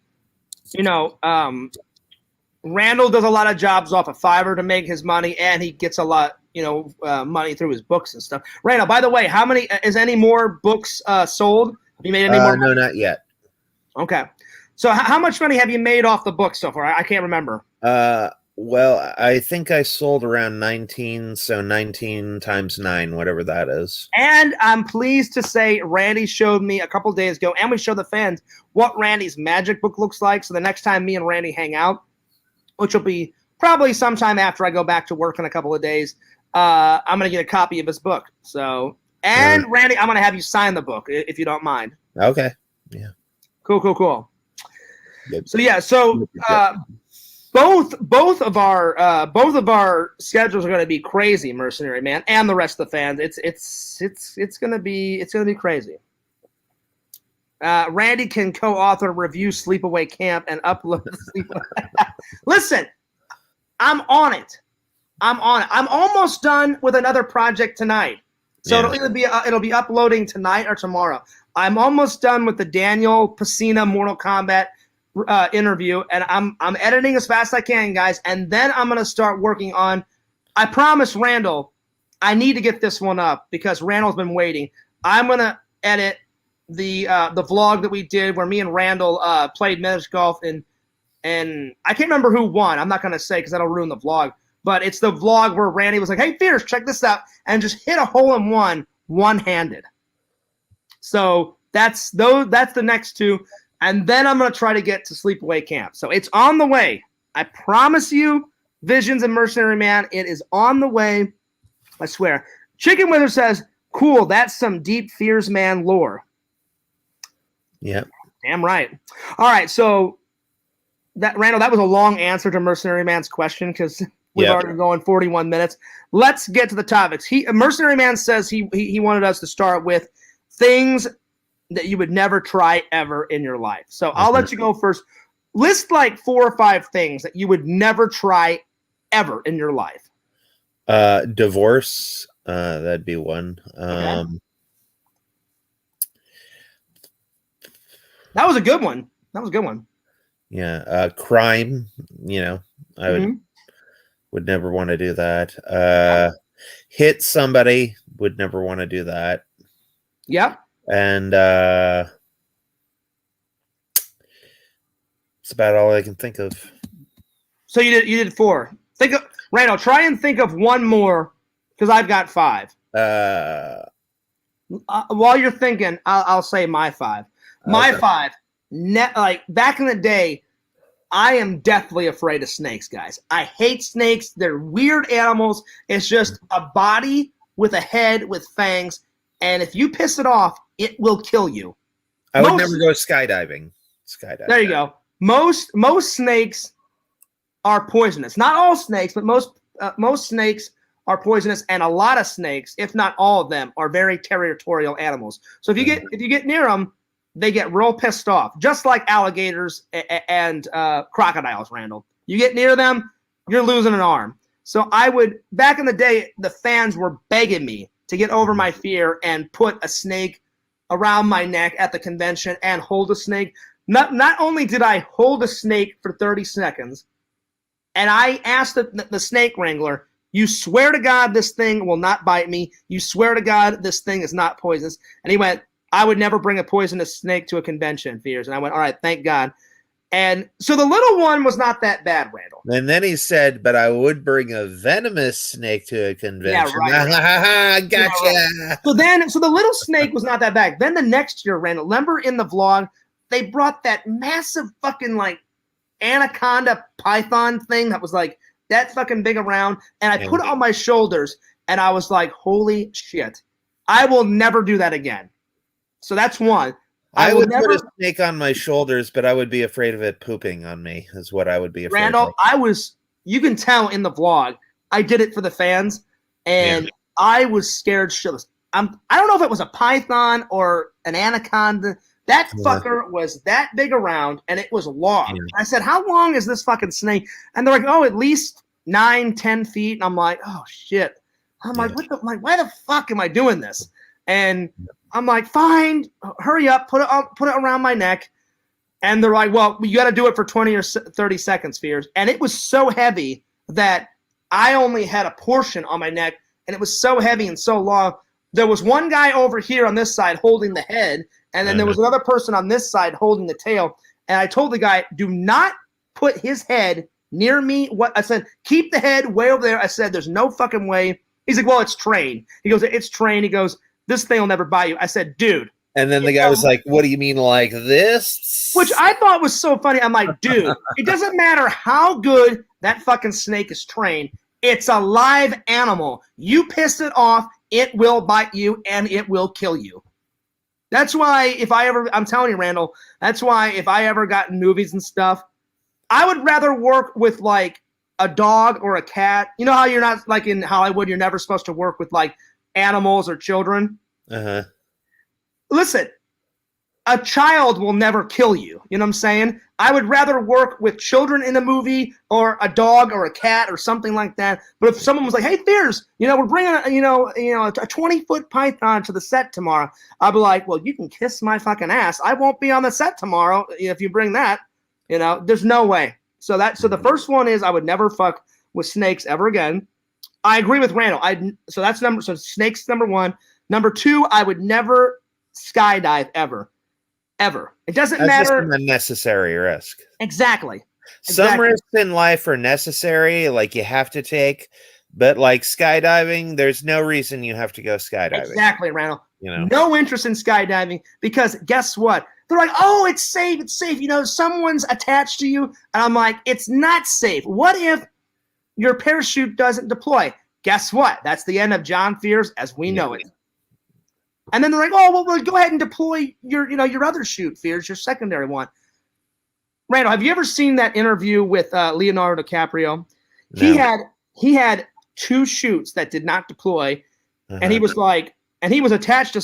you know, Randall does a lot of jobs off of Fiverr to make his money, and he gets a lot, you know, money through his books and stuff. Randall, by the way, is any more books sold? Have you made any more? No, not yet. Okay. So how much money have you made off the book so far? I can't remember. Well, I think I sold around 19, so 19 times 9, whatever that is. And I'm pleased to say Randy showed me a couple days ago, and we showed the fans what Randy's magic book looks like. So the next time me and Randy hang out, which will be probably sometime after I go back to work in a couple of days, I'm going to get a copy of his book. So, and Randy, I'm going to have you sign the book if you don't mind. Okay. Yeah. Cool. Yep. So yeah, both of our schedules are going to be crazy, Mercenary Man, and the rest of the fans. It's going to be crazy. Randy can co-author review Sleepaway Camp and upload the Sleepaway. Listen, I'm on it. I'm almost done with another project tonight. So it'll be uploading tonight or tomorrow. I'm almost done with the Daniel Pacina Mortal Kombat interview, and I'm editing as fast as I can, guys, and then I'm going to start working on, I promise Randel, I need to get this one up because Randall's been waiting. I'm going to edit the vlog that we did where me and Randel played miniature golf, and I can't remember who won. I'm not going to say because that'll ruin the vlog, but it's the vlog where Randy was like, hey, Fierce, check this out, and just hit a hole-in-one one-handed. So that's the next two. And then I'm going to try to get to Sleepaway Camp. So it's on the way. I promise you, Visions and Mercenary Man, it is on the way. I swear. Chicken Wither says, cool, that's some deep Fears Man lore. Yep. Damn right. All right, so Randall, that was a long answer to Mercenary Man's question because we've already been going 41 minutes. Let's get to the topics. Mercenary Man says he wanted us to start with things that you would never try ever in your life. So I'll let you go first. List like 4 or 5 things that you would never try ever in your life. Divorce. That'd be one. Okay. That was a good one. Yeah. Crime. I would never want to do that. Hit somebody. Would never want to do that. Yep. And it's about all I can think of. So you did 4. Randall, try and think of one more because I've got 5. While you're thinking, I'll say my 5. My 5. Like back in the day, I am deathly afraid of snakes, guys. I hate snakes. They're weird animals. It's just a body with a head with fangs, and if you piss it off, it will kill you. I would never go skydiving. There you go. Most snakes are poisonous. Not all snakes, but most snakes are poisonous, and a lot of snakes, if not all of them, are very territorial animals. So if you get near them, they get real pissed off, just like alligators and crocodiles, Randall. You get near them, you're losing an arm. So back in the day, the fans were begging me to get over my fear and put a snake around my neck at the convention and hold a snake. Not only did I hold a snake for 30 seconds, and I asked the snake wrangler, you swear to God this thing will not bite me. You swear to God this thing is not poisonous. And he went, I would never bring a poisonous snake to a convention, Fears. And I went, all right, thank God. And so the little one was not that bad, Randall. And then he said, but I would bring a venomous snake to a convention. Yeah, right. Gotcha. Yeah, right. So the little snake was not that bad. Then the next year, Randall, remember in the vlog, they brought that massive fucking like anaconda python thing that was like that fucking big around. And I put it on my shoulders and I was like, holy shit, I will never do that again. So that's one. I would put a snake on my shoulders, but I would be afraid of it pooping on me, is what I would be afraid Randall, of. You can tell in the vlog, I did it for the fans, and I was scared shitless. I don't know if it was a python or an anaconda. That fucker was that big around, and it was long. Yeah. I said, how long is this fucking snake? And they're like, oh, at least 9-10 feet. And I'm like, oh, shit. I'm like, why the fuck am I doing this? And I'm like, fine, hurry up, put it around my neck. And they're like, well, you got to do it for 20 or 30 seconds, Fears. And it was so heavy that I only had a portion on my neck, and it was so heavy and so long. There was one guy over here on this side holding the head, and then there was another person on this side holding the tail. And I told the guy, do not put his head near me. What I said, keep the head way over there. I said, there's no fucking way. He's like, well, it's trained. He goes, it's trained. He goes, this thing will never bite you. I said, dude. And then the guy was like, what do you mean like this? Which I thought was so funny. I'm like, dude, it doesn't matter how good that fucking snake is trained. It's a live animal. You piss it off, it will bite you, and it will kill you. That's why I'm telling you, Randall, that's why if I ever got in movies and stuff, I would rather work with like a dog or a cat. You know how you're not like in Hollywood, you're never supposed to work with like animals or children. Uh-huh. Listen, a child will never kill you. You know what I'm saying? I would rather work with children in a movie or a dog or a cat or something like that. But if someone was like, "Hey, Fears, we're bringing a 20-foot python to the set tomorrow," I'd be like, "Well, you can kiss my fucking ass. I won't be on the set tomorrow if you bring that." There's no way. So the first one is I would never fuck with snakes ever again. I agree with Randall. So snakes number one. Number two, I would never skydive ever. Ever. It doesn't matter. Just an unnecessary risk. Exactly. Some risks in life are necessary, like you have to take, but like skydiving, there's no reason you have to go skydiving. Exactly, Randall. No interest in skydiving because guess what? They're like, "Oh, it's safe. It's safe. Someone's attached to you." And I'm like, it's not safe. What if your parachute doesn't deploy? Guess what? That's the end of John Fears as we know it. And then they're like, "Oh, well, go ahead and deploy your other chute, Fears, your secondary one." Randall, have you ever seen that interview with Leonardo DiCaprio? No. He had two chutes that did not deploy, and he was like, and he was attached to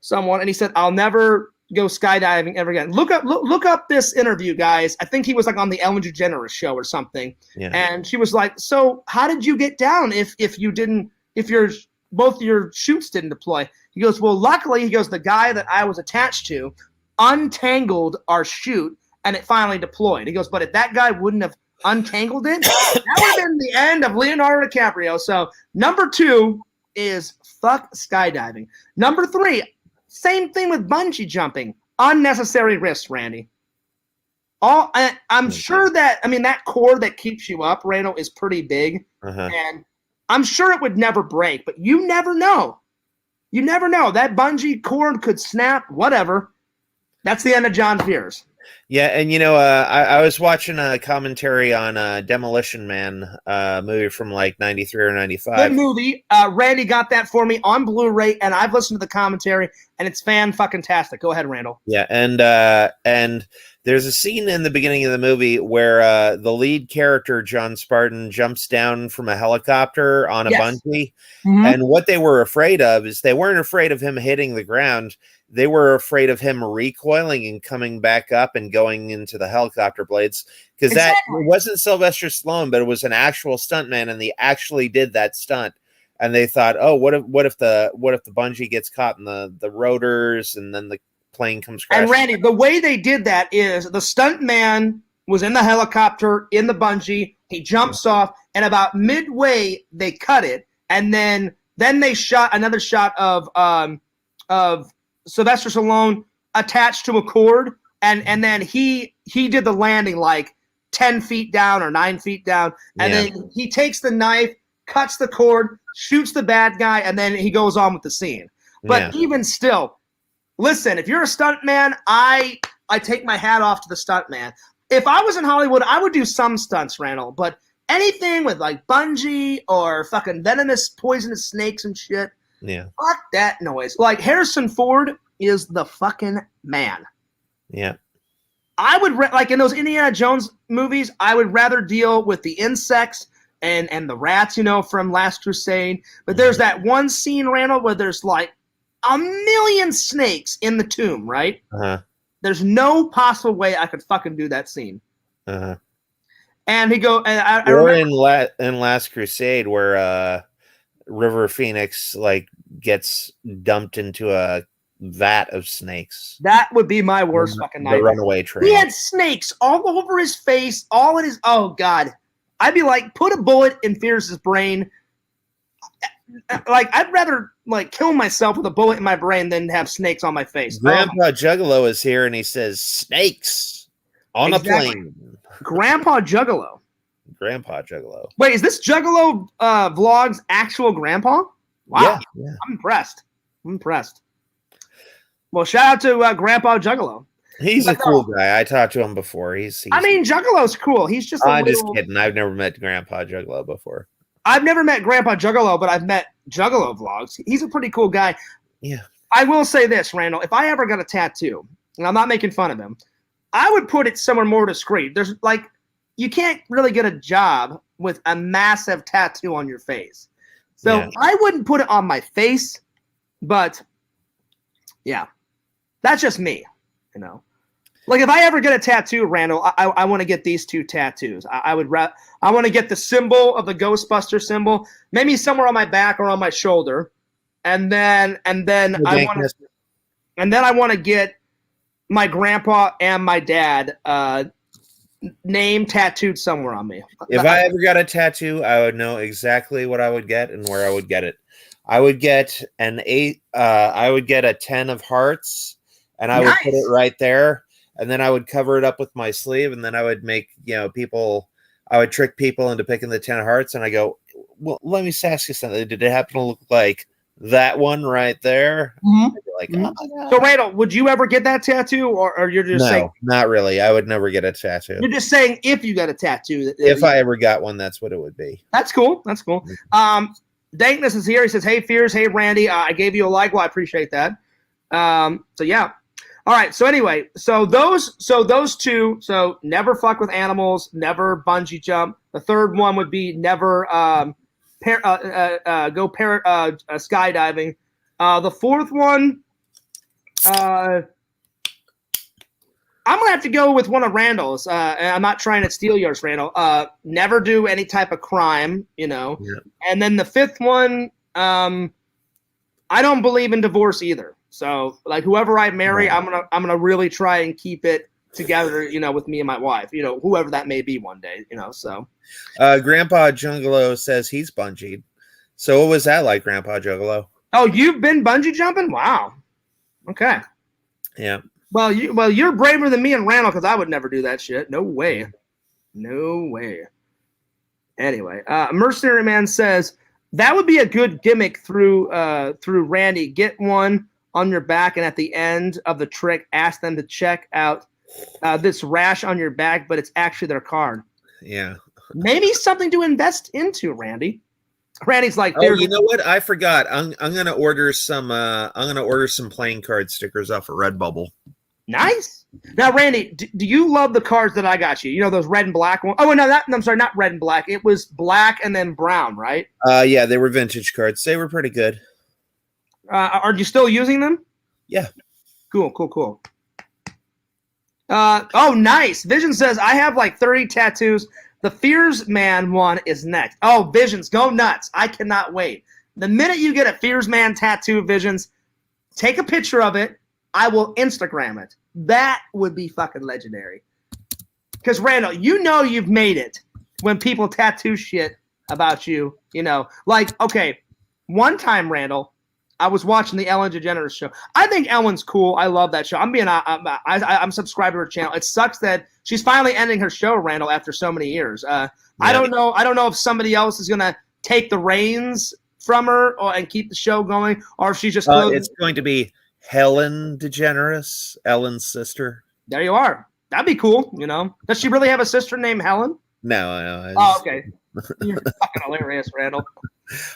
someone, and he said, "I'll never go skydiving ever again." Look up this interview, guys. I think he was like on the Ellen DeGeneres show or something. Yeah. And she was like, "So how did you get down if both your chutes didn't deploy?" He goes, "Well, luckily," he goes, "the guy that I was attached to untangled our chute and it finally deployed." He goes, "But if that guy wouldn't have untangled it, that would have been the end of Leonardo DiCaprio." So number two is fuck skydiving. Number three, same thing with bungee jumping. Unnecessary risks, Randy. I'm sure that, that cord that keeps you up, Randall, is pretty big. And I'm sure it would never break, but you never know. You never know. That bungee cord could snap, whatever. That's the end of John Fears. Yeah, and I was watching a commentary on Demolition Man movie from like 93 or 95. Good movie. Randy got that for me on Blu-ray, and I've listened to the commentary, and it's fan-fucking-tastic. Go ahead, Randall. Yeah, and there's a scene in the beginning of the movie where the lead character, John Spartan, jumps down from a helicopter on a bungee, and what they were afraid of is they weren't afraid of him hitting the ground. They were afraid of him recoiling and coming back up and going into the helicopter blades because it wasn't Sylvester Stallone, but it was an actual stuntman, and they actually did that stunt. And they thought, "Oh, what if the bungee gets caught in the rotors and then the plane comes crashing?" And Randy, the way they did that is the stuntman was in the helicopter in the bungee. He jumps off, and about midway they cut it, and then they shot another shot of Sylvester Stallone attached to a cord, and then he did the landing like 10 feet down or 9 feet down, and then he takes the knife, cuts the cord, shoots the bad guy, and then he goes on with the scene. But even still, listen, if you're a stuntman, I take my hat off to the stuntman. If I was in Hollywood, I would do some stunts, Randall, but anything with like bungee or fucking venomous, poisonous snakes and shit, fuck that noise. Like Harrison Ford is the fucking man. Yeah. I would like in those Indiana Jones movies, I would rather deal with the insects and the rats, from Last Crusade. But there's that one scene, Randall, where there's like 1,000,000 snakes in the tomb, right? There's no possible way I could fucking do that scene. And he go, and I remember in Last Crusade where River Phoenix like gets dumped into a vat of snakes. That would be my worst fucking nightmare. The runaway train. He had snakes all over his face, all in his. Oh God, I'd be like, put a bullet in Fierce's brain. Like I'd rather like kill myself with a bullet in my brain than have snakes on my face. Grandpa Juggalo is here, and he says snakes on a plane. Grandpa Juggalo. Grandpa Juggalo. Wait, is this Juggalo vlog's actual grandpa? Wow. Yeah. I'm impressed. Well, shout out to Grandpa Juggalo. He's a cool guy. I talked to him before. Juggalo's cool. He's just I'm just kidding. I've never met Grandpa Juggalo before. I've never met Grandpa Juggalo, but I've met Juggalo vlogs. He's a pretty cool guy. Yeah. I will say this, Randall. If I ever got a tattoo, and I'm not making fun of him, I would put it somewhere more discreet. There's like, you can't really get a job with a massive tattoo on your face. So I wouldn't put it on my face, but yeah, that's just me. you know. Like if I ever get a tattoo, Randall, I want to get these 2 tattoos. I want to get the symbol of the Ghostbuster symbol, maybe somewhere on my back or on my shoulder, and then I want to get my grandpa and my dad name tattooed somewhere on me. If I ever got a tattoo, I would know exactly what I would get and where I would get it. I would get I would get a 10 of hearts, and I would put it right there, and then I would cover it up with my sleeve, and then I would make I would trick people into picking the 10 of hearts, and I go, well, let me ask you something. Did it happen to look like that one right there? Mm-hmm. Like, oh, so Randall, would you ever get that tattoo, or you're just saying? No, not really. I would never get a tattoo. You're just saying if you got a tattoo. If I ever got one, that's what it would be. That's cool. That's cool. Dankness is here. He says, "Hey, Fears. Hey, Randy. I gave you a like. Well, I appreciate that." So yeah. All right. So anyway, so those 2. So never fuck with animals. Never bungee jump. The third one would be never skydiving. The fourth one, I'm gonna have to go with one of Randall's. And I'm not trying to steal yours, Randall. Never do any type of crime, Yeah. And then the fifth one, I don't believe in divorce either. So like whoever I marry, I'm gonna really try and keep it together, with me and my wife, whoever that may be one day, So, Grandpa Jungalo says he's bungeed. So what was that like, Grandpa Juggalo? Oh, you've been bungee jumping? Wow. Okay. Yeah. Well, you're braver than me and Randall because I would never do that shit. No way. No way. Anyway, Mercenary Man says that would be a good gimmick through Randy. Get one on your back, and at the end of the trick, ask them to check out this rash on your back, but it's actually their card. Yeah. Maybe something to invest into, Randy. Randy's like, oh, you know what? I forgot. I'm gonna order some. Playing card stickers off of Redbubble. Nice. Now, Randy, do you love the cards that I got you? You know those red and black ones? Oh, no, I'm sorry, not red and black. It was black and then brown, right? Yeah, they were vintage cards. They were pretty good. Are you still using them? Yeah. Cool. Oh, nice. Vision says I have like 30 tattoos. The Fears Man one is next. Oh, Visions, go nuts. I cannot wait. The minute you get a Fears Man tattoo, Visions, take a picture of it. I will Instagram it. That would be fucking legendary. Because, Randall, you've made it when people tattoo shit about you, Like, okay, one time, Randall, I was watching the Ellen DeGeneres show. I think Ellen's cool. I love that show. I'm subscribed to her channel. It sucks that she's finally ending her show, Randall, after so many years. Yeah. I don't know if somebody else is gonna take the reins from her and keep the show going, or if she's just. It's going to be Helen DeGeneres, Ellen's sister. There you are. That'd be cool. Does she really have a sister named Helen? No. Oh, okay. You're fucking hilarious, Randall.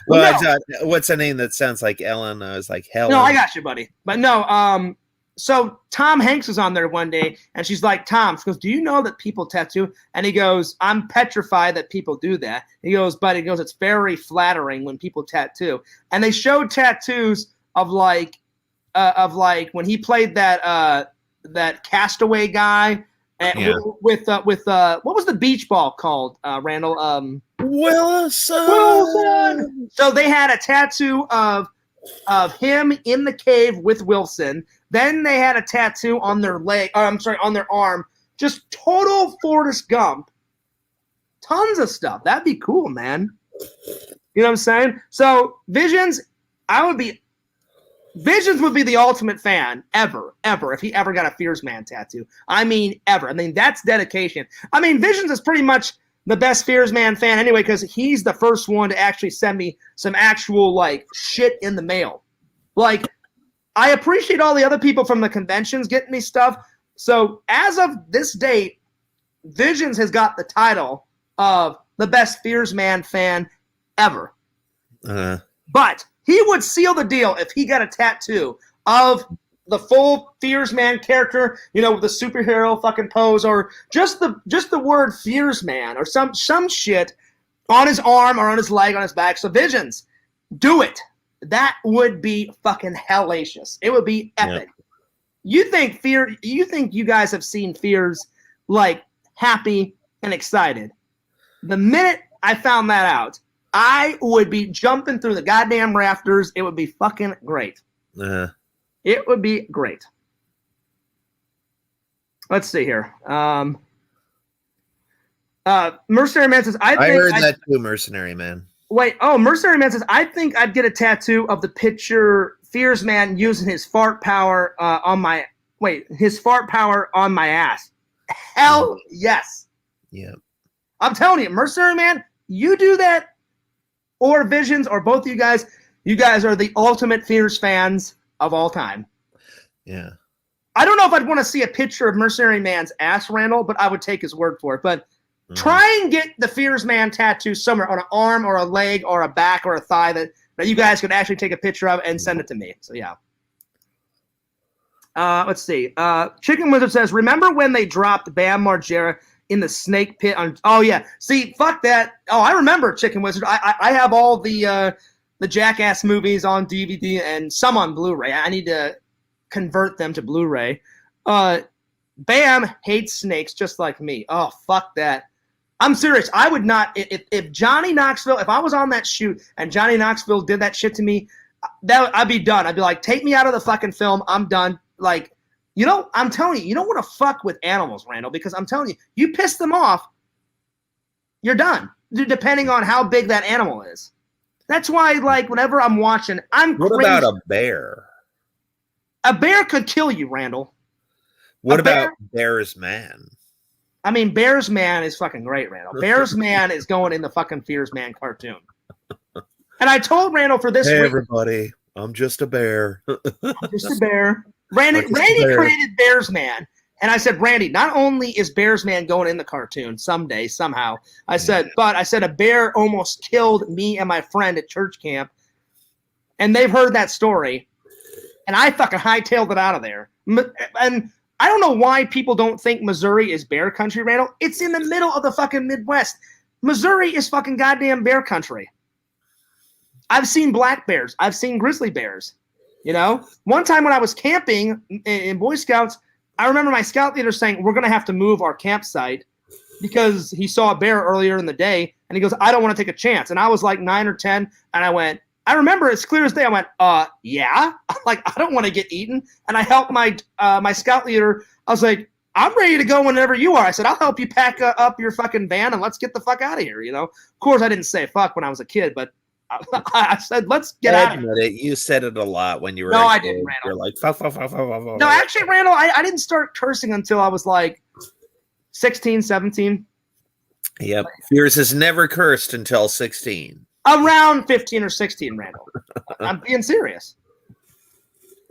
Well, no. What's a name that sounds like Ellen? I was like, Helen. No, I got you, buddy. But no, so Tom Hanks was on there one day, and she's like, Tom, she goes, do you know that people tattoo? And he goes, I'm petrified that people do that. He goes, it's very flattering when people tattoo. And they showed tattoos of like when he played that Castaway guy. With what was the beach ball called, Randall? Wilson. So they had a tattoo of him in the cave with Wilson. Then they had a tattoo on their leg. On their arm. Just total Forrest Gump. Tons of stuff. That'd be cool, man. You know what I'm saying? So Visions would be the ultimate fan ever, if he ever got a Fears Man tattoo. I mean, ever. I mean, that's dedication. I mean, Visions is pretty much the best Fears Man fan anyway, because he's the first one to actually send me some actual, like, shit in the mail. Like, I appreciate all the other people from the conventions getting me stuff. So, as of this date, Visions has got the title of the best Fears Man fan ever. But he would seal the deal if he got a tattoo of the full Fears Man character, with the superhero fucking pose, or just the word Fears Man, or some shit on his arm or on his leg, on his back. So Visions, do it. That would be fucking hellacious. It would be epic. You think you guys have seen Fears like happy and excited. The minute I found that out, I would be jumping through the goddamn rafters. It would be fucking great. It would be great. Let's see here. Mercenary Man says, I heard that too, Mercenary Man. Wait, Mercenary Man says, I think I'd get a tattoo of the picture Fears Man using his fart power on my ass. Hell yes. Yeah. I'm telling you, Mercenary Man, you do that, or Visions, or both of you guys are the ultimate Fears fans of all time. Yeah. I don't know if I'd want to see a picture of Mercenary Man's ass, Randall, but I would take his word for it. But try and get the Fears Man tattoo somewhere on an arm or a leg or a back or a thigh that you guys could actually take a picture of and send it to me. So, yeah. Let's see. Chicken Wizard says, remember when they dropped Bam Margera in the snake pit? Oh, yeah. See, fuck that. Oh, I remember Chicken Wizard. I have all the Jackass movies on DVD and some on Blu-ray. I need to convert them to Blu-ray. Bam hates snakes just like me. Oh, fuck that. I'm serious. I would not, if Johnny Knoxville, if I was on that shoot and Johnny Knoxville did that shit to me, I'd be done. I'd be like, take me out of the fucking film. I'm done. Like, I'm telling you, you don't want to fuck with animals, Randall, because I'm telling you, you piss them off, you're done, depending on how big that animal is. That's why, like, whenever I'm watching, What crazy. about a bear? A bear could kill you, Randall. What about Bear's Man? I mean, Bear's Man is fucking great, Randall. Bear's Man is going in the fucking Fears Man cartoon. And I told Randall for this Hey, week, everybody, I'm just a bear. I'm just a bear. Randy created Bear's Man. And I said, Randy, not only is Bear's Man going in the cartoon someday, somehow, I said a bear almost killed me and my friend at church camp. And they've heard that story. And I fucking hightailed it out of there. And I don't know why people don't think Missouri is bear country, Randall. It's in the middle of the fucking Midwest. Missouri is fucking goddamn bear country. I've seen black bears. I've seen grizzly bears. One time when I was camping in Boy Scouts, I remember my scout leader saying, we're going to have to move our campsite because he saw a bear earlier in the day. And he goes, I don't want to take a chance. And I was like 9 or 10. And I remember it's clear as day. I went, yeah. Like, I don't want to get eaten. And I helped my scout leader. I was like, I'm ready to go whenever you are. I said, I'll help you pack up your fucking van and let's get the fuck out of here. Of course, I didn't say fuck when I was a kid, but I said, let's get out of here. You said it a lot when you were No, I didn't, Randall. You're like, fuck. No, actually, Randall, I didn't start cursing until I was like 16, 17. Yep. Fears has never cursed until 16. Around 15 or 16, Randall. I'm being serious.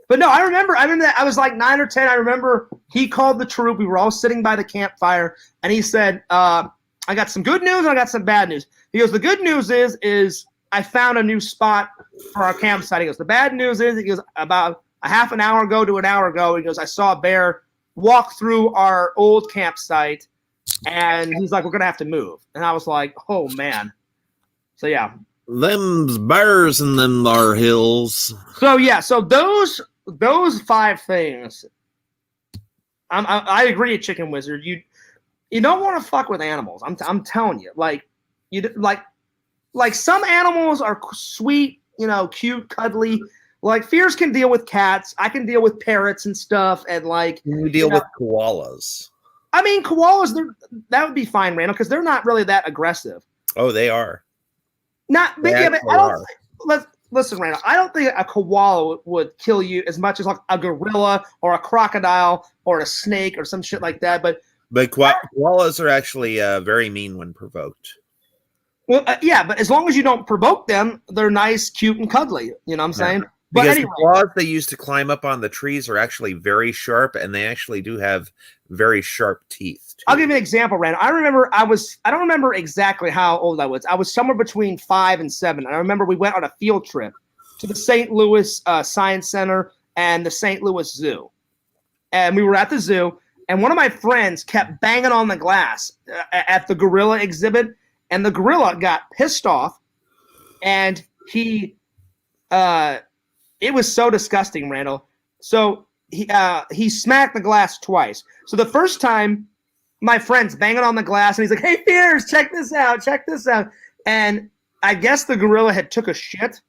But no, I remember that I was like 9 or 10. I remember he called the troop. We were all sitting by the campfire, and he said, I got some good news and I got some bad news. He goes, the good news is I found a new spot for our campsite. He goes, the bad news is, he goes, about a half an hour ago to an hour ago, he goes, I saw a bear walk through our old campsite, and he's like, we're going to have to move. And I was like, oh, man. So, yeah. Them's bears in them are hills. So, yeah. So, those 5 things, I agree, Chicken Wizard. You don't want to fuck with animals. I'm telling you. Like some animals are sweet, cute, cuddly. Like Fears can deal with cats. I can deal with parrots and stuff. And like you deal with koalas. I mean, koalas, that would be fine, Randall, because they're not really that aggressive. Oh, they are. But I don't. Listen, Randall. I don't think a koala would kill you as much as like a gorilla or a crocodile or a snake or some shit like that. But koalas are actually very mean when provoked. Well, yeah, but as long as you don't provoke them, they're nice, cute, and cuddly. You know what I'm saying? But because anyway, the claws they use to climb up on the trees are actually very sharp, and they actually do have very sharp teeth, too. I'll give you an example, Randall. I don't remember exactly how old I was. I was somewhere between 5 and 7. And I remember we went on a field trip to the St. Louis Science Center and the St. Louis Zoo. And we were at the zoo, and one of my friends kept banging on the glass at the gorilla exhibit. And the gorilla got pissed off, and it was so disgusting, Randall. So he smacked the glass twice. So the first time, my friend's banging on the glass, and he's like, "Hey, Fierce, check this out, check this out." And I guess the gorilla had took a shit,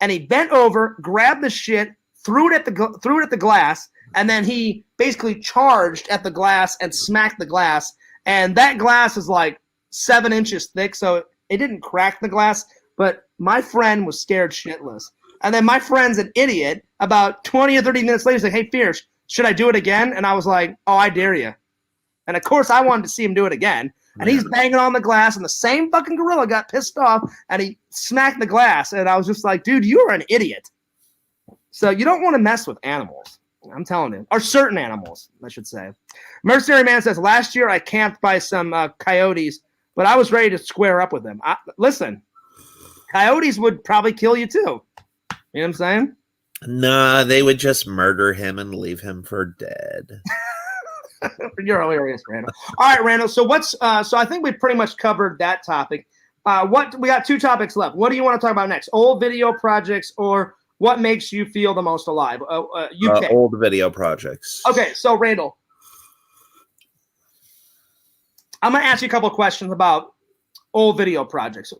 and he bent over, grabbed the shit, threw it at the glass, and then he basically charged at the glass and smacked the glass. And that glass is like 7 inches thick, so it didn't crack the glass, but my friend was scared shitless. And then my friend's an idiot. About 20 or 30 minutes later, he's like, "Hey, Fierce, should I do it again?" And I was like, "Oh, I dare you." And of course, I wanted to see him do it again. And he's banging on the glass, and the same fucking gorilla got pissed off, and he smacked the glass. And I was just like, "Dude, you are an idiot." So you don't want to mess with animals. I'm telling you. Or certain animals, I should say. Mercenary Man says, "Last year I camped by some coyotes, but I was ready to square up with them." Listen, coyotes would probably kill you too. You know what I'm saying? Nah, they would just murder him and leave him for dead. You're hilarious, Randall. All right, Randall. So so I think we pretty much covered that topic. We got 2 topics left. What do you want to talk about next? Old video projects or what makes you feel the most alive? You pick. Old video projects. Okay, so Randall, I'm going to ask you a couple of questions about old video projects.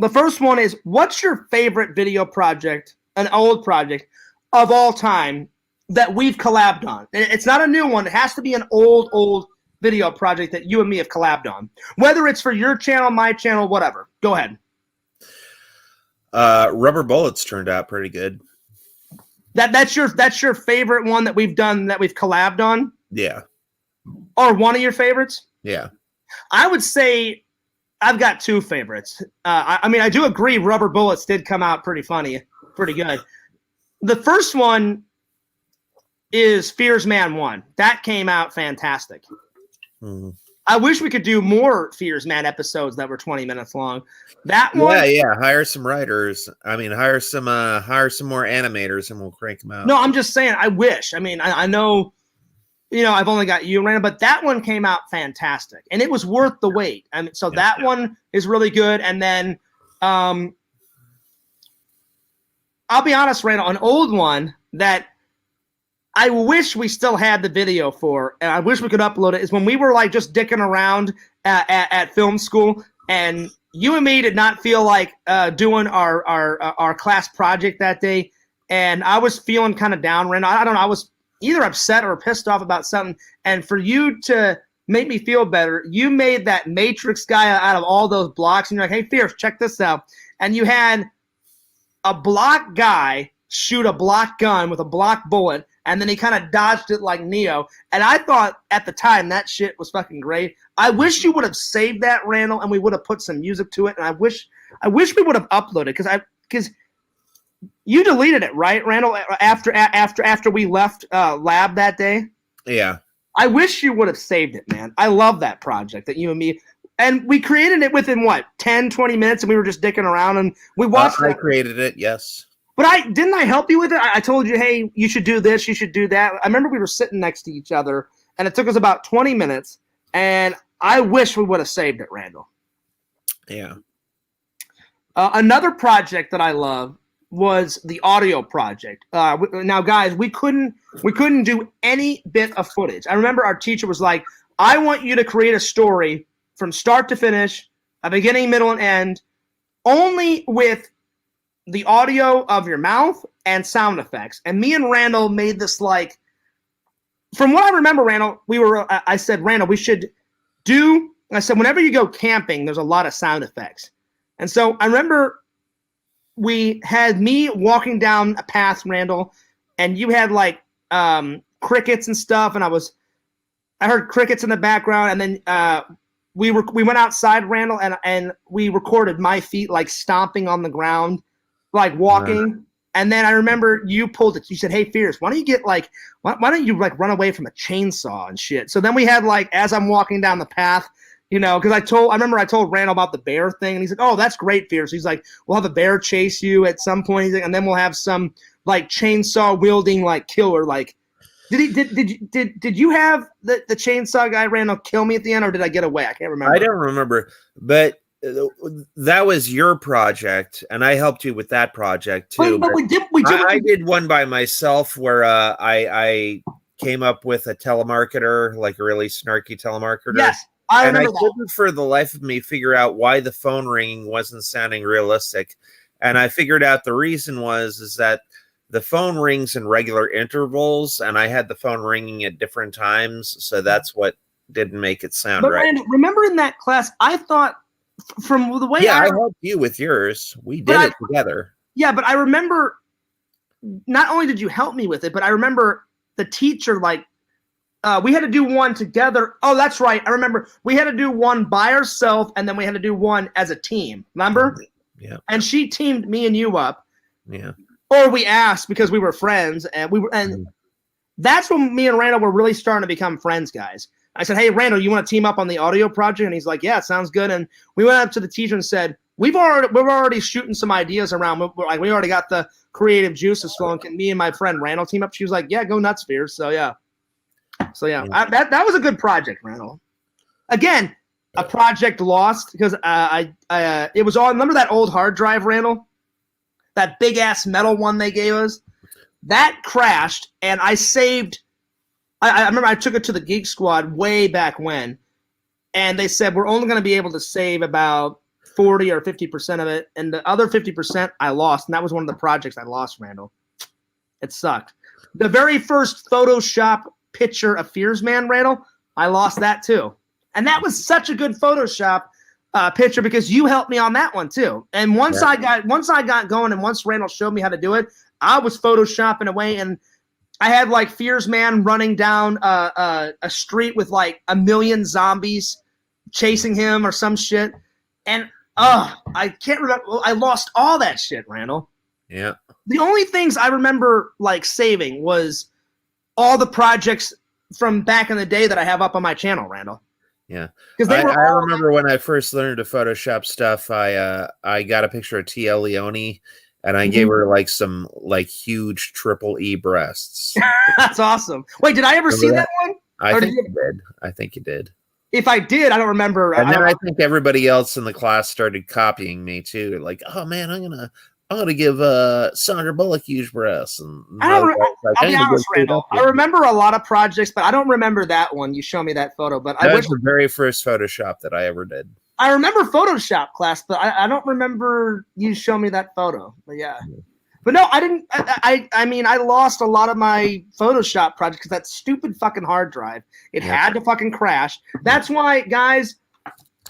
The first one is, what's your favorite video project, an old project of all time that we've collabed on? It's not a new one. It has to be an old video project that you and me have collabed on. Whether it's for your channel, my channel, whatever. Go ahead. Rubber Bullets turned out pretty good. That's your favorite one that we've done, that we've collabed on? Yeah. Or one of your favorites? Yeah. I would say I've got 2 favorites. I mean, I do agree Rubber Bullets did come out pretty funny, pretty good. The first one is Fears Man 1. That came out fantastic. Mm-hmm. I wish we could do more Fears Man episodes that were 20 minutes long. That one, yeah. Hire some writers. I mean, hire some more animators, and we'll crank them out. No, I'm just saying. I wish. I mean, I know, I've only got you, Randall, but that one came out fantastic, and it was worth the wait. I mean, so that one is really good. And then, I'll be honest, Randall, an old one that I wish we still had the video for, and I wish we could upload it, is when we were like just dicking around at film school, and you and me did not feel like doing our class project that day, and I was feeling kind of down. I don't know, I was either upset or pissed off about something, and for you to make me feel better, you made that Matrix guy out of all those blocks, and you're like, "Hey, Fierce, check this out," and you had a block guy shoot a block gun with a block bullet, and then he kind of dodged it like Neo. And I thought at the time that shit was fucking great. I wish you would have saved that, Randall, and we would have put some music to it. And I wish we would have uploaded, because you deleted it, right, Randall? After we left lab that day. Yeah. I wish you would have saved it, man. I love that project that you and me. And we created it within 10, 20 minutes, and we were just dicking around, and we watched I created it, yes. But didn't I help you with it? I told you, "Hey, you should do this, you should do that." I remember we were sitting next to each other, and it took us about 20 minutes, and I wish we would have saved it, Randall. Yeah. Another project that I love was the audio project. Now, guys, we couldn't do any bit of footage. I remember our teacher was like, "I want you to create a story from start to finish, a beginning, middle, and end, only with the audio of your mouth and sound effects." And me and Randall made this, like, from what I remember, Randall, I said, "Randall, we should I said, whenever you go camping, there's a lot of sound effects." And so I remember we had me walking down a path, Randall, and you had like crickets and stuff. And I heard crickets in the background. And then we went outside, Randall, and we recorded my feet like stomping on the ground, like walking. And then I remember you pulled it. You said, "Hey, Fierce, why don't you like run away from a chainsaw and shit?" So then we had, like, as I'm walking down the path, because I remember I told Randall about the bear thing, and he's like, "Oh, that's great, Fierce." He's like, "We'll have a bear chase you at some point." He's like, "And then we'll have some like chainsaw wielding like killer." Like, did you have the chainsaw guy, Randall, kill me at the end, or did I get away? I can't remember. I don't remember, but that was your project, and I helped you with that project too. But we did. I did one by myself where I came up with a telemarketer, like a really snarky telemarketer. Yes, I remember that. Couldn't for the life of me figure out why the phone ringing wasn't sounding realistic. And I figured out the reason is that the phone rings in regular intervals, and I had the phone ringing at different times, so that's what didn't make it sound right. Randall, remember in that class, I thought from the way I helped you with yours. We did it together. Yeah, but I remember not only did you help me with it, but I remember the teacher, like, we had to do one together. Oh, that's right. I remember we had to do one by ourselves, and then we had to do one as a team. Remember? Yeah. And she teamed me and you up. Yeah. Or we asked because we were friends, and that's when me and Randall were really starting to become friends, guys. I said, "Hey, Randall, you want to team up on the audio project?" And he's like, "Yeah, sounds good." And we went up to the teacher and said, "We're already shooting some ideas around. We already got the creative juices flowing. Can me and my friend Randall team up?" She was like, "Yeah, go nuts, Fears." So yeah. That was a good project, Randall. Again, a project lost because it was on. Remember that old hard drive, Randall? That big ass metal one they gave us? That crashed, and I saved. I remember I took it to the Geek Squad way back when, and they said we're only going to be able to save about 40 or 50% of it, and the other 50% I lost, and that was one of the projects I lost, Randall. It sucked. The very first Photoshop picture of Fears Man, Randall, I lost that too, and that was such a good Photoshop picture because you helped me on that one too. And once I got going, and once Randall showed me how to do it, I was photoshopping away, and I had like Fears Man running down a street with like 1 million zombies chasing him or some shit. And I can't remember. I lost all that shit, Randall. Yeah. The only things I remember like saving was all the projects from back in the day that I have up on my channel, Randall. Yeah. Because I remember when I first learned to Photoshop stuff, I got a picture of T.L. Leone. And I gave her like some like huge triple E breasts. That's awesome. Wait, did I ever see that one? I think you did. I think you did. If I did, I don't remember. And then I think everybody else in the class started copying me too. Like, oh man, I'm gonna give Sandra Bullock huge breasts. And I'll be honest, Randall. I remember a lot of projects, but I don't remember that one. You show me that photo, but that was the very first Photoshop that I ever did. I remember Photoshop class, but I don't remember you show me that photo. But yeah. But no, I didn't. I mean, I lost a lot of my Photoshop projects because that stupid fucking hard drive. It had to fucking crash. That's why, guys,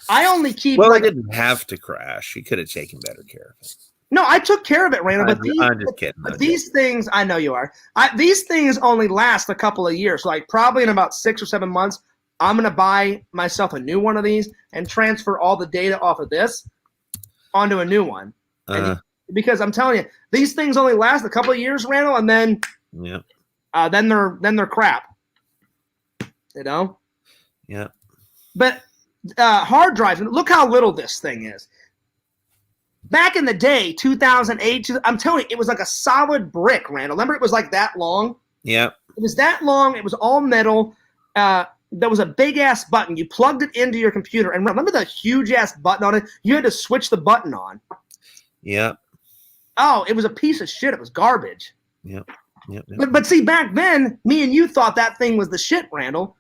I only keep. Well, it didn't have to crash. You could have taken better care of it. No, I took care of it, Randall. I'm just kidding. But these things, I know you are. These things only last a couple of years. Like probably in about 6 or 7 months, I'm going to buy myself a new one of these and transfer all the data off of this onto a new one. Because I'm telling you, these things only last a couple of years, Randall, and then then they're crap. You know? Yeah. But hard drives, look how little this thing is. Back in the day, 2008, I'm telling you, it was like a solid brick, Randall. Remember, it was like that long? Yeah. It was that long. It was all metal. There was a big-ass button. You plugged it into your computer. And remember the huge-ass button on it? You had to switch the button on. Yeah. Oh, it was a piece of shit. It was garbage. Yeah. But see, back then, me and you thought that thing was the shit, Randall.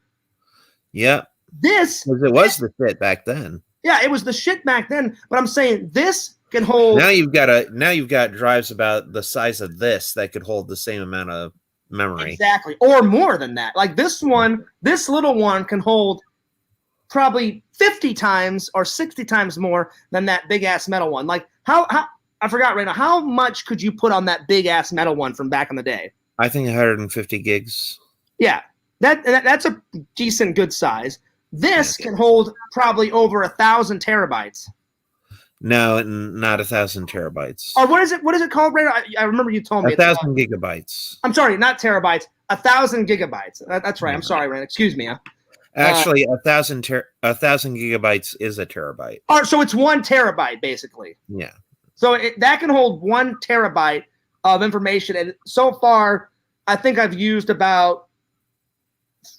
Yeah. This. Because it was the shit back then. Yeah, it was the shit back then. But I'm saying this can hold. Now you've got drives about the size of this that could hold the same amount of memory. Exactly. Or more than that. Like this one, this little one can hold probably 50 times or 60 times more than that big ass metal one. Like how I forgot right now, how much could you put on that big ass metal one from back in the day? I think 150 gigs. Yeah. That's a decent good size. This can hold probably over 1,000 terabytes. No, not 1,000 terabytes. Or what is it called, Ray? I remember you told me. 1,000 gigabytes. I'm sorry, not terabytes. 1,000 gigabytes. That's right. I'm sorry, Ray. Excuse me. Actually, 1,000 gigabytes is a terabyte. So it's 1 terabyte, basically. Yeah. So that can hold 1 terabyte of information. And so far, I think I've used about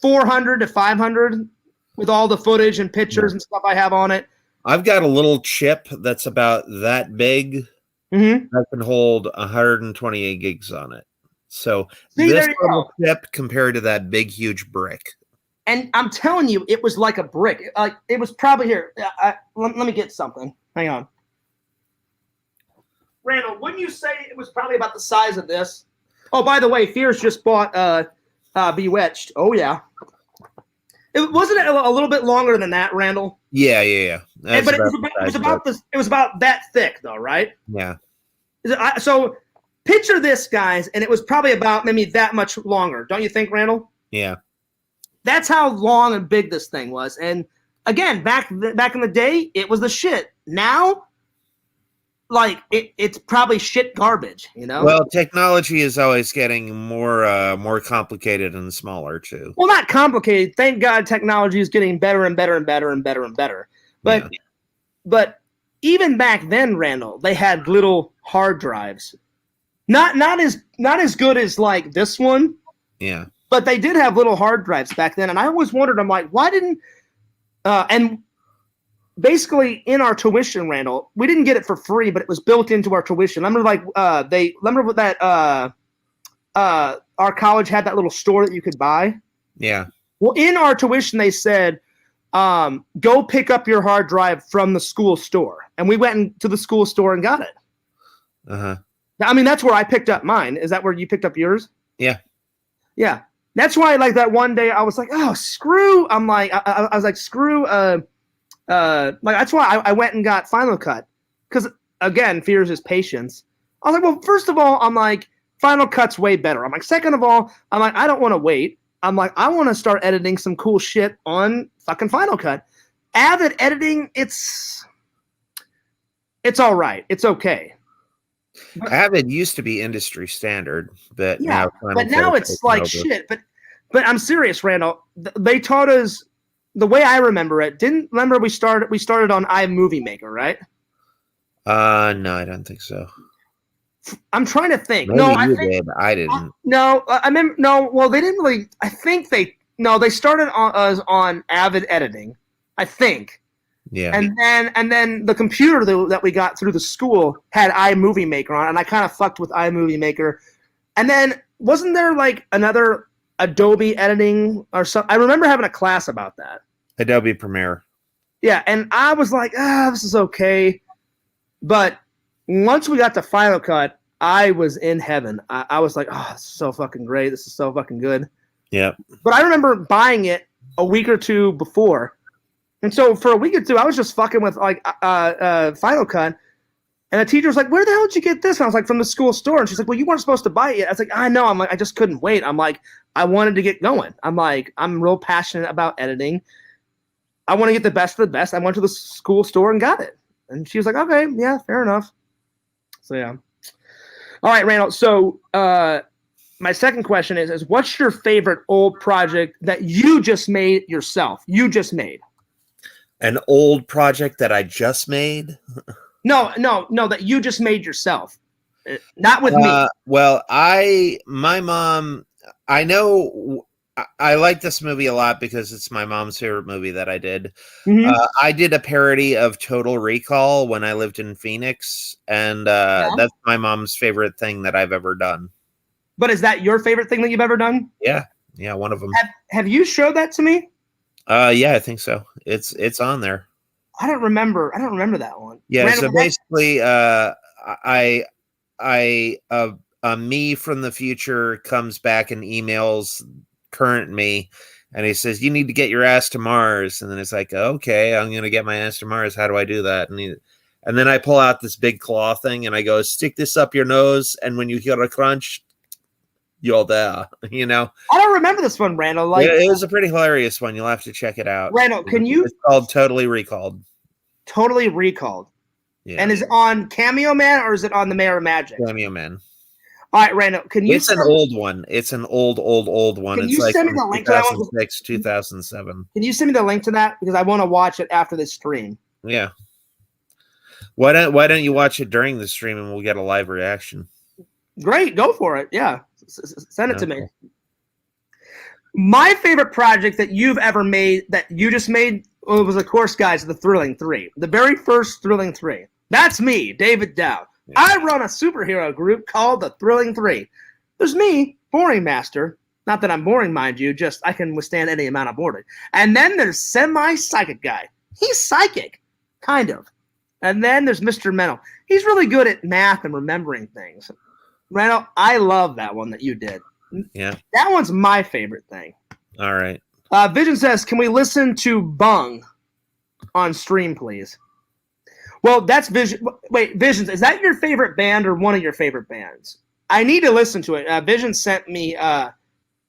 400 to 500 with all the footage and pictures and stuff I have on it. I've got a little chip that's about that big Mm-hmm. that can hold 128 gigs on it. So See, this there you little go. chip compared to that big, huge brick. And I'm telling you, it was like a brick. Like it was probably here. Let me get something. Hang on. Randall, wouldn't you say it was probably about the size of this? Oh, by the way, Fierce just bought Bewitched. Oh yeah. It wasn't a little bit longer than that, Randall. Yeah. But it was about this. It was about that thick, though, right? Yeah. So picture this, guys, and it was probably about maybe that much longer. Don't you think, Randall? Yeah. That's how long and big this thing was. And again, back in the day, it was the shit. Now, like it's probably shit garbage, you know? Well, technology is always getting more complicated and smaller too. Well, not complicated. Thank God technology is getting better and better and better and better and better. But even back then, Randall, they had little hard drives. Not as good as like this one. Yeah. But they did have little hard drives back then, and I always wondered. I'm like, why didn't? And basically, in our tuition, Randall, we didn't get it for free, but it was built into our tuition. Remember, remember that our college had that little store that you could buy. Yeah. Well, in our tuition, they said, go pick up your hard drive from the school store, and we went to the school store and got it. Uh-huh. I mean, that's where I picked up mine. Is that where you picked up yours? Yeah. Yeah. That's why, like, that one day I was like, oh, screw. I'm like, I was like, screw. Like, that's why I went and got Final Cut. Because, again, fears is patience. I was like, well, first of all, I'm like, Final Cut's way better. I'm like, second of all, I'm like, I don't want to wait. I'm like, I want to start editing some cool shit on fucking Final Cut. Avid editing, it's all right. It's okay. Avid used to be industry standard, but yeah, now now it's like over. Shit. But I'm serious, Randall. They taught us the way I remember it. Remember we started on iMovie Maker, right? No, I don't think so. I'm trying to think. Maybe you did. I didn't. No, I remember. No, well, they didn't really. I think they started on Avid editing. I think. Yeah. And then the computer that we got through the school had iMovie Maker on, and I kind of fucked with iMovie Maker. And then wasn't there like another Adobe editing or something? I remember having a class about that. Adobe Premiere. Yeah, and I was like, this is okay. But once we got to Final Cut, I was in heaven. I was like, this is so fucking great. This is so fucking good. Yeah. But I remember buying it a week or two before. And so for a week or two, I was just fucking with like Final Cut. And the teacher was like, where the hell did you get this? And I was like, from the school store. And she's like, well, you weren't supposed to buy it yet. I was like, I know. I'm like, I just couldn't wait. I'm like, I wanted to get going. I'm like, I'm real passionate about editing. I want to get the best of the best. I went to the school store and got it. And she was like, okay, yeah, fair enough. So, yeah. All right, Randall. So my second question is what's your favorite old project that you just made yourself? You just made. An old project that I just made? No, that you just made yourself. Not with me. Well, my mom, I know I like this movie a lot because it's my mom's favorite movie that I did. Mm-hmm. I did a parody of Total Recall when I lived in Phoenix, and that's my mom's favorite thing that I've ever done. But is that your favorite thing that you've ever done? Yeah, one of them. Have you showed that to me? Yeah, I think so. It's on there. I don't remember that one. Yeah, so basically, me from the future comes back and emails current me, and he says, you need to get your ass to Mars. And then it's like, okay, I'm gonna get my ass to Mars. How do I do that? And then I pull out this big claw thing and I go, stick this up your nose, and when you hear a crunch, you're there. You know, I don't remember this one, Randall. Like, it was a pretty hilarious one. You'll have to check it out. Randall, it's called Totally Recalled. Totally Recalled. Yeah. And is it on Cameo Man or is it on the Mayor of Magic? Cameo Man. All right, Randall, can you? It's an old one. It's an old one. Can you send me the link to that one? 2006, 2007. Can you send me the link to that because I want to watch it after this stream? Yeah. Why don't you watch it during the stream and we'll get a live reaction? Great, go for it. Yeah, send it to me. My favorite project that you've ever made, that you just made, was, of course, guys, the Thrilling 3. The very first Thrilling 3. That's me, David Dow. Yeah. I run a superhero group called the Thrilling 3. There's me, Boring Master. Not that I'm boring, mind you, just I can withstand any amount of boredom. And then there's Semi-Psychic Guy. He's psychic, kind of. And then there's Mr. Mental. He's really good at math and remembering things. Randall, I love that one that you did. Yeah. That one's my favorite thing. All right. Vision says, can we listen to Bung on stream, please? Well, that's Vision. Wait, Visions, is that your favorite band or one of your favorite bands? I need to listen to it. Vision sent me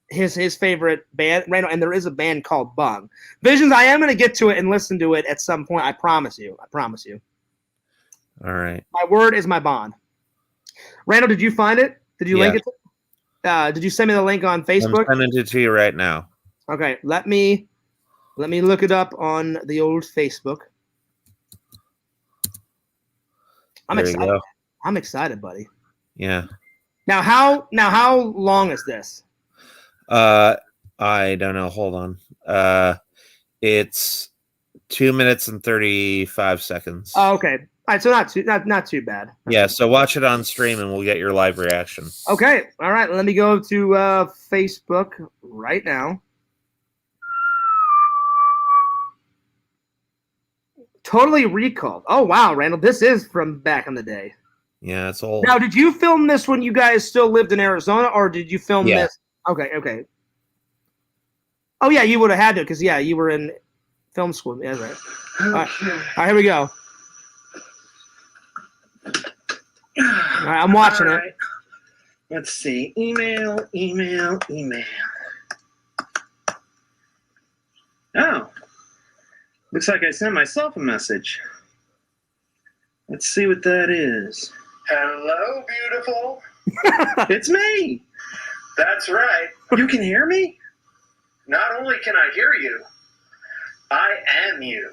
his favorite band, Randall, and there is a band called Bung. Visions, I am going to get to it and listen to it at some point. I promise you. I promise you. All right. My word is my bond. Randall, did you find it? Did you link it? Did you send me the link on Facebook? I'm sending it to you right now. Okay, let me look it up on the old Facebook. I'm excited. I'm excited, buddy. Yeah. Now how long is this? I don't know. Hold on. It's 2 minutes and 35 seconds. Oh, okay. All right, so not too bad. Yeah, so watch it on stream and we'll get your live reaction. Okay. All right, let me go to Facebook right now. Totally Recalled. Oh, wow, Randall, this is from back in the day. Yeah, it's old. Now, did you film this when you guys still lived in Arizona, or did you film this? Okay. Oh, yeah, you would have had to, because, yeah, you were in film school. Yeah, right. All right, here we go. All right, I'm watching it. Let's see. Email. Oh. Looks like I sent myself a message. Let's see what that is. Hello, beautiful. It's me. That's right. You can hear me? Not only can I hear you, I am you.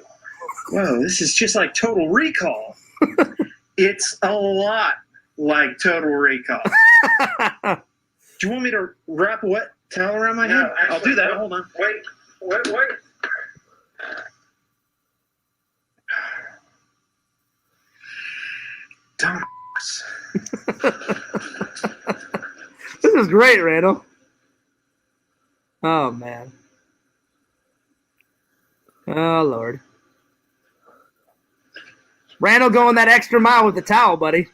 Whoa, this is just like Total Recall. It's a lot like Total Recall. Do you want me to wrap a wet towel around my head? Actually, I'll do that. Hold on. Wait. Dumbass. This is great, Randall. Oh, man. Oh, Lord. Randall going that extra mile with the towel, buddy.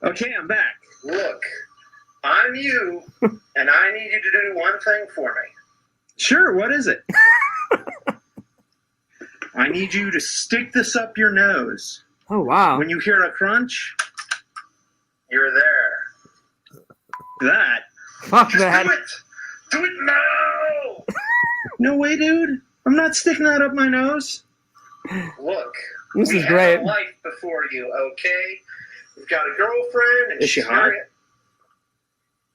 Okay, I'm back. Look, I'm you, and I need you to do one thing for me. Sure, what is it? I need you to stick this up your nose. Oh, wow. When you hear a crunch, you're there. That. Fuck that. Do it! Do it now! No way, dude. I'm not sticking that up my nose. Look, this is have great. A life before you, okay? We've got a girlfriend, and is she hot?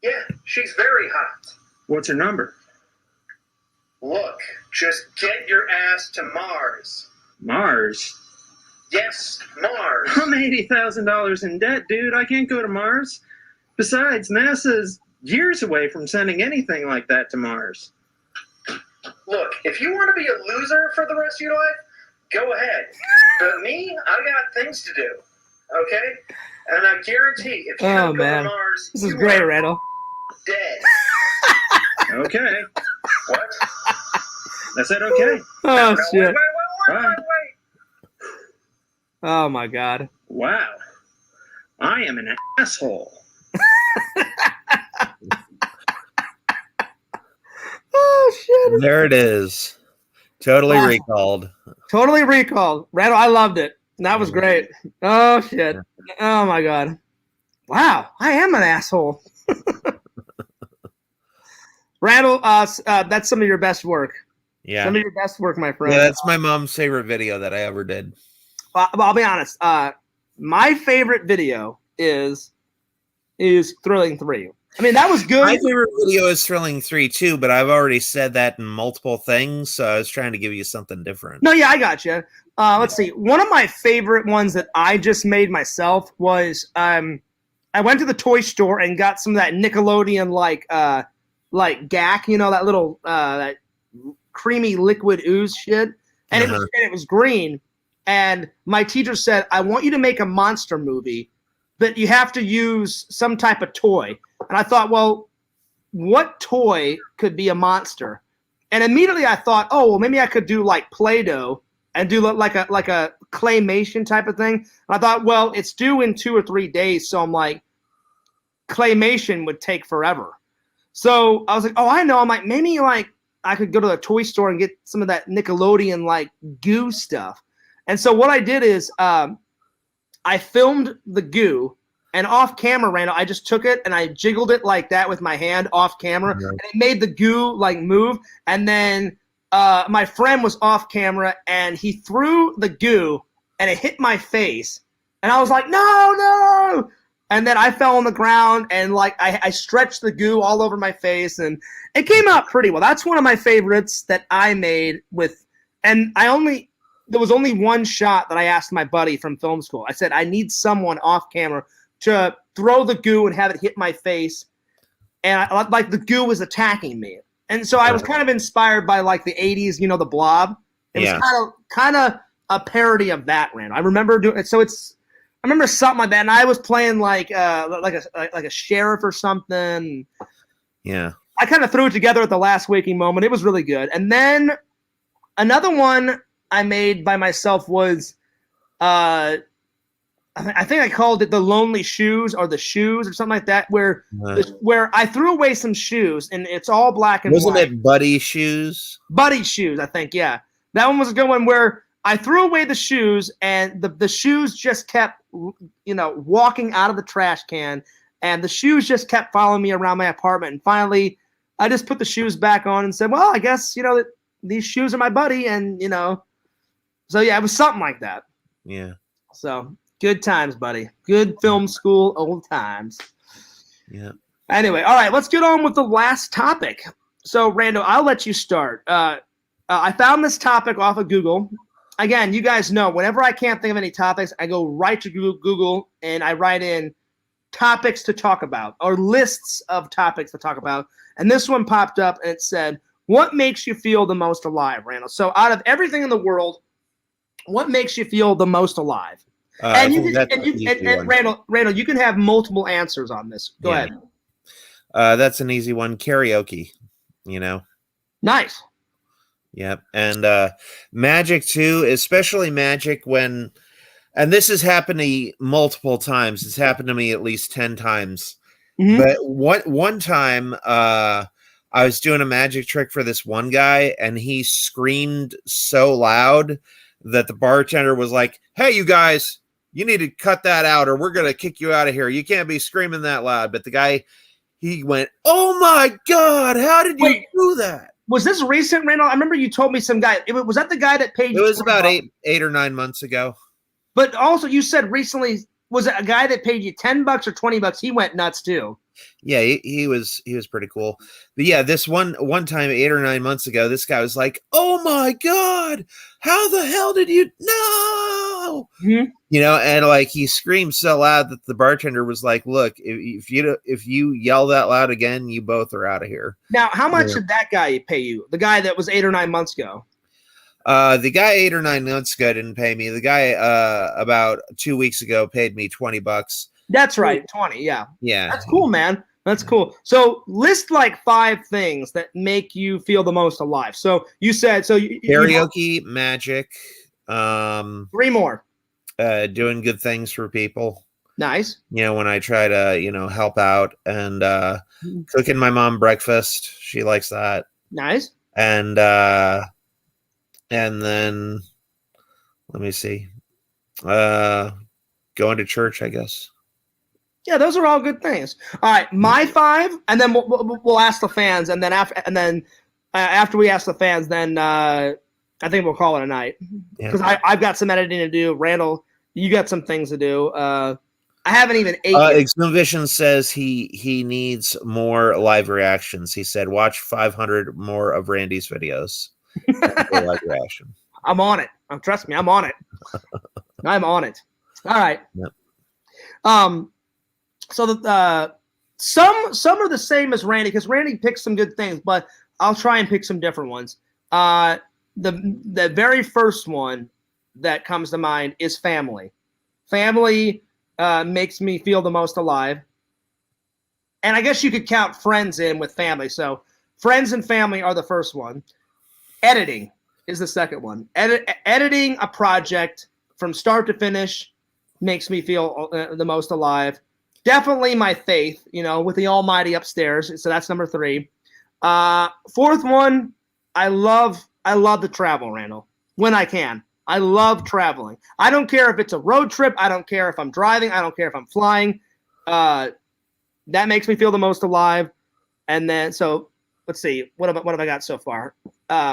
Yeah, she's very hot. What's her number? Look, just get your ass to Mars. Mars? Yes, Mars. I'm $80,000 in debt, dude. I can't go to Mars. Besides, NASA's years away from sending anything like that to Mars. Look, if you want to be a loser for the rest of your life, go ahead. But me, I got things to do. Okay? And I guarantee if you don't go to Mars, this is great, Randall. Dead. Okay. What? I said okay. Oh, shit. Wait. Oh, my God. Wow. I am an asshole. Oh, shit. There it is. Totally Recalled. Totally Recalled. Randall, I loved it. That was great. Oh, shit. Oh, my God. Wow. I am an asshole. Randall, that's some of your best work. Yeah. Some of your best work, my friend. Yeah, that's my mom's favorite video that I ever did. I'll be honest. My favorite video is Thrilling 3. I mean, that was good. My favorite video is Thrilling 3 too, but I've already said that in multiple things, so I was trying to give you something different. No, yeah, I got you. Let's see. One of my favorite ones that I just made myself was I went to the toy store and got some of that Nickelodeon like gack, you know, that little that creamy liquid ooze shit, and it was green. And my teacher said, I want you to make a monster movie, but you have to use some type of toy. And I thought, well, what toy could be a monster? And immediately I thought, oh, well, maybe I could do like Play-Doh and do like a claymation type of thing. And I thought, well, it's due in 2 or 3 days, so I'm like, claymation would take forever. So I was like, oh, I know. I'm like, maybe like I could go to a toy store and get some of that Nickelodeon like goo stuff. And so what I did is I filmed the goo, and off camera, Randall, I just took it and I jiggled it like that with my hand off camera, and it made the goo like move. And then my friend was off camera, and he threw the goo, and it hit my face, and I was like, no. And then I fell on the ground, and like I stretched the goo all over my face, and it came out pretty well. That's one of my favorites that I made with, and there was only one shot that I asked my buddy from film school. I said, I need someone off camera to throw the goo and have it hit my face, and like the goo was attacking me. And so I was kind of inspired by like the 80s, you know, the Blob. It was kind of a parody of that, Randall. I remember doing it. So I remember something like that, and I was playing like a sheriff or something. Yeah. I kind of threw it together at the last waking moment. It was really good. And then another one I made by myself was, I think I called it the Lonely Shoes or the Shoes or something like that, where I threw away some shoes, and it's all black and white. Wasn't it Buddy Shoes? Buddy Shoes, I think, yeah. That one was a good one where I threw away the shoes, and the shoes just kept, you know, walking out of the trash can, and the shoes just kept following me around my apartment. And finally, I just put the shoes back on and said, well, I guess, you know, these shoes are my buddy, and, you know. So, yeah, it was something like that. Yeah. So, good times, buddy. Good film school, old times. Yeah. Anyway, all right, let's get on with the last topic. So, Randall, I'll let you start. I found this topic off of Google. Again, you guys know, whenever I can't think of any topics, I go right to Google and I write in topics to talk about or lists of topics to talk about. And this one popped up and it said, what makes you feel the most alive, Randall? So out of everything in the world, what makes you feel the most alive? Randall, you can have multiple answers on this. Go ahead. That's an easy one. Karaoke, you know. Nice. Yep. And magic too, especially magic when, and this has happened to me multiple times. It's happened to me at least 10 times. Mm-hmm. But one time I was doing a magic trick for this one guy, and he screamed so loud that the bartender was like, hey, you guys, you need to cut that out or we're going to kick you out of here. You can't be screaming that loud. But the guy, he went, oh my God, how did you do that? Was this recent, Randall? I remember you told me some guy. Was that the guy that paid you? It was about eight or 9 months ago. But also, you said recently, was it a guy that paid you $10 or $20? He went nuts too. Yeah, he was pretty cool. But yeah, this one time 8 or 9 months ago, this guy was like, "Oh my God, how the hell did you know?" Mm-hmm. You know, and like he screamed so loud that the bartender was like, "Look, if you yell that loud again, you both are out of here." Now, how much did that guy pay you? The guy that was 8 or 9 months ago. The guy 8 or 9 months ago didn't pay me. The guy about 2 weeks ago paid me $20. That's right, 20. Yeah. That's cool, man. That's cool. So list like 5 things that make you feel the most alive. So you said karaoke, magic, 3 more. Doing good things for people. Nice. You know, when I try to, help out, and cooking my mom breakfast. She likes that. Nice. And then let me see. Going to church, I guess. Yeah, those are all good things. All right, my 5, and then we'll ask the fans, and then after we ask the fans, then I think we'll call it a night because I've got some editing to do. Randall, you got some things to do. I haven't even ate. Exnovision says he needs more live reactions. He said, "Watch 500 more of Randy's videos." Live reaction. I'm on it. Trust me, I'm on it. I'm on it. All right. Yep. So some are the same as Randy because Randy picks some good things, but I'll try and pick some different ones. The very first one that comes to mind is family. Family makes me feel the most alive. And I guess you could count friends in with family. So friends and family are the first one. Editing is the second one. Editing a project from start to finish makes me feel the most alive. Definitely my faith, with the Almighty upstairs. So that's number 3. Fourth one, I love to travel, Randall, when I can. I love traveling. I don't care if it's a road trip. I don't care if I'm driving. I don't care if I'm flying. That makes me feel the most alive. And then, so let's see, what have I got so far?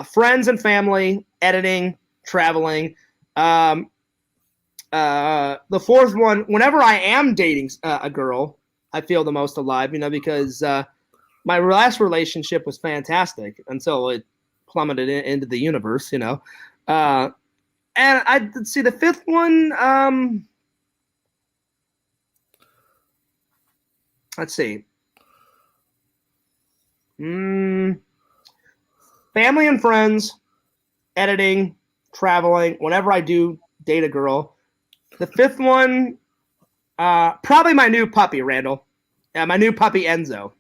Friends and family, editing, traveling. The fourth one, whenever I am dating a girl, I feel the most alive, because my last relationship was fantastic until it plummeted into the universe, and I'd see the fifth one. Let's see. Family and friends, editing, traveling, whenever I do date a girl. The fifth one, probably my new puppy, Randall. My new puppy, Enzo.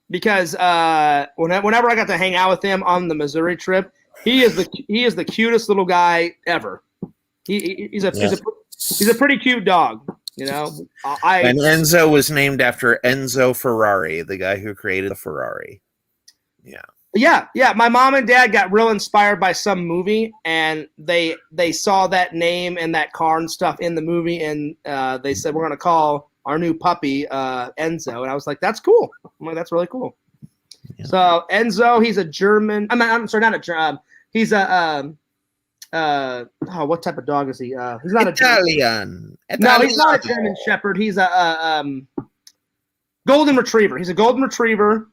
Because whenever I got to hang out with him on the Missouri trip, he is the cutest little guy ever. He's a pretty cute dog. And Enzo was named after Enzo Ferrari, the guy who created the Ferrari. Yeah. My mom and dad got real inspired by some movie, and they saw that name and that car and stuff in the movie, and they said, we're going to call our new puppy Enzo. And I was like, that's cool. I'm like, that's really cool. Yeah. So Enzo, he's a German. I'm sorry, not a German. He's a what type of dog is he? He's not Italian. No, he's not a German Shepherd. He's a golden retriever. He's a golden retriever.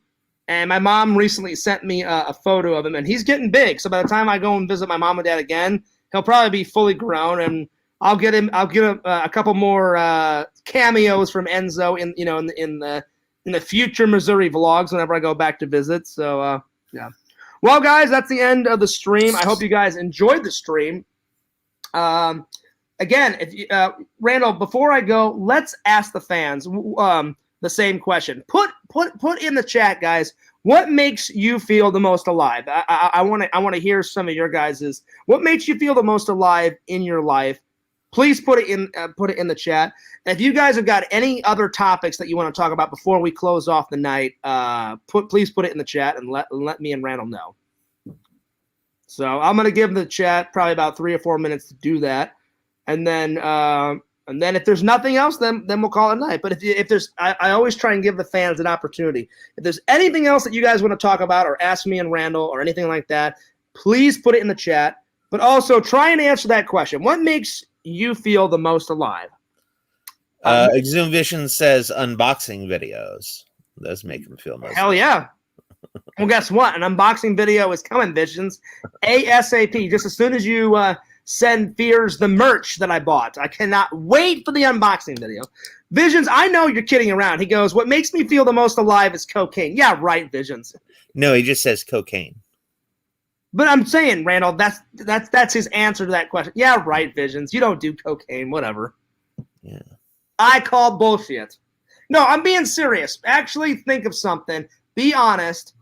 And my mom recently sent me a photo of him, and he's getting big. So by the time I go and visit my mom and dad again, he'll probably be fully grown, and I'll get him a couple more cameos from Enzo in the future Missouri vlogs whenever I go back to visit. So yeah. Well, guys, that's the end of the stream. I hope you guys enjoyed the stream. Again, if you, Randall, before I go, let's ask the fans the same question. Put in the chat, guys. What makes you feel the most alive? I want to hear some of your guys's. What makes you feel the most alive in your life? Please put it in the chat. And if you guys have got any other topics that you want to talk about before we close off the night, please put it in the chat and let me and Randall know. So I'm gonna give the chat probably about 3 or 4 minutes to do that, and then if there's nothing else, then we'll call it a night. But if there's, I always try and give the fans an opportunity. If there's anything else that you guys want to talk about or ask me and Randall or anything like that, please put it in the chat. But also try and answer that question. What makes you feel the most alive? Exhume Vision says unboxing videos. Those make him feel most alive. Yeah. Well, guess what? An unboxing video is coming, Visions. ASAP. Just as soon as you send Fears the merch that I bought. I cannot wait for the unboxing video. Visions, I know you're kidding around. He goes, what makes me feel the most alive is cocaine. Yeah, right, Visions. No, he just says cocaine. But I'm saying, Randall, that's his answer to that question. Yeah, right, Visions. You don't do cocaine, whatever. Yeah. I call bullshit. No, I'm being serious. Actually think of something. Be honest.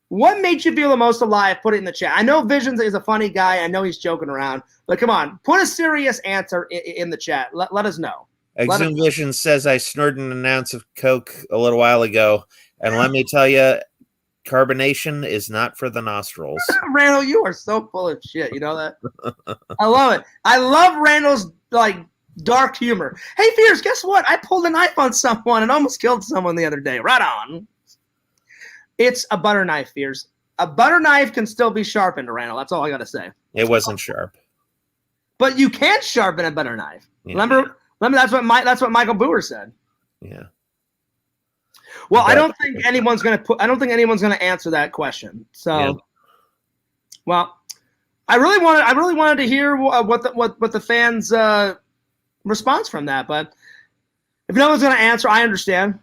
What makes you feel the most alive? Put it in the chat. I know Visions is a funny guy. I know he's joking around. But come on. Put a serious answer in the chat. Let us know. Exhume Vision says, I snorted an ounce of Coke a little while ago. And let me tell you, carbonation is not for the nostrils. Randall, you are so full of shit. You know that? I love it. I love Randall's dark humor. Hey, Fears, guess what? I pulled a knife on someone and almost killed someone the other day. Right on. It's a butter knife, Fears. A butter knife can still be sharpened, Randall. That's all I got to say. It wasn't sharp. But you can't sharpen a butter knife. Yeah. Remember, that's what Michael Booher said. Yeah. Well, I don't think anyone's going to answer that question. So, yeah. Well, I really wanted to hear what the fans' response from that. But If no one's going to answer, I understand.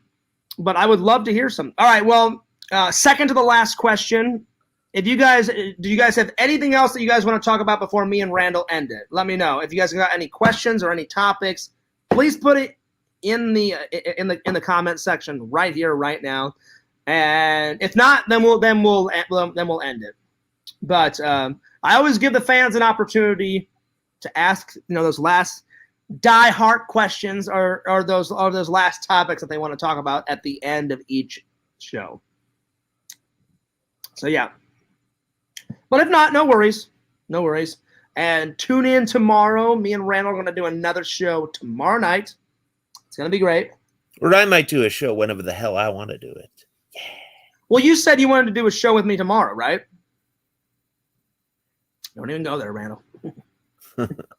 But I would love to hear some. All right, well, second to the last question. Do you guys have anything else that you guys want to talk about before me and Randel end it? Let me know. If you guys got any questions or any topics, please put it in the comment section right here, right now. And if not, then we'll end it. But I always give the fans an opportunity to ask, those last die-hard questions or those last topics that they want to talk about at the end of each show. So yeah. But if not, no worries. No worries. And tune in tomorrow. Me and Randel are going to do another show tomorrow night. It's going to be great. Or I might do a show whenever the hell I want to do it. Yeah. Well, you said you wanted to do a show with me tomorrow, right? Don't even go there, Randel.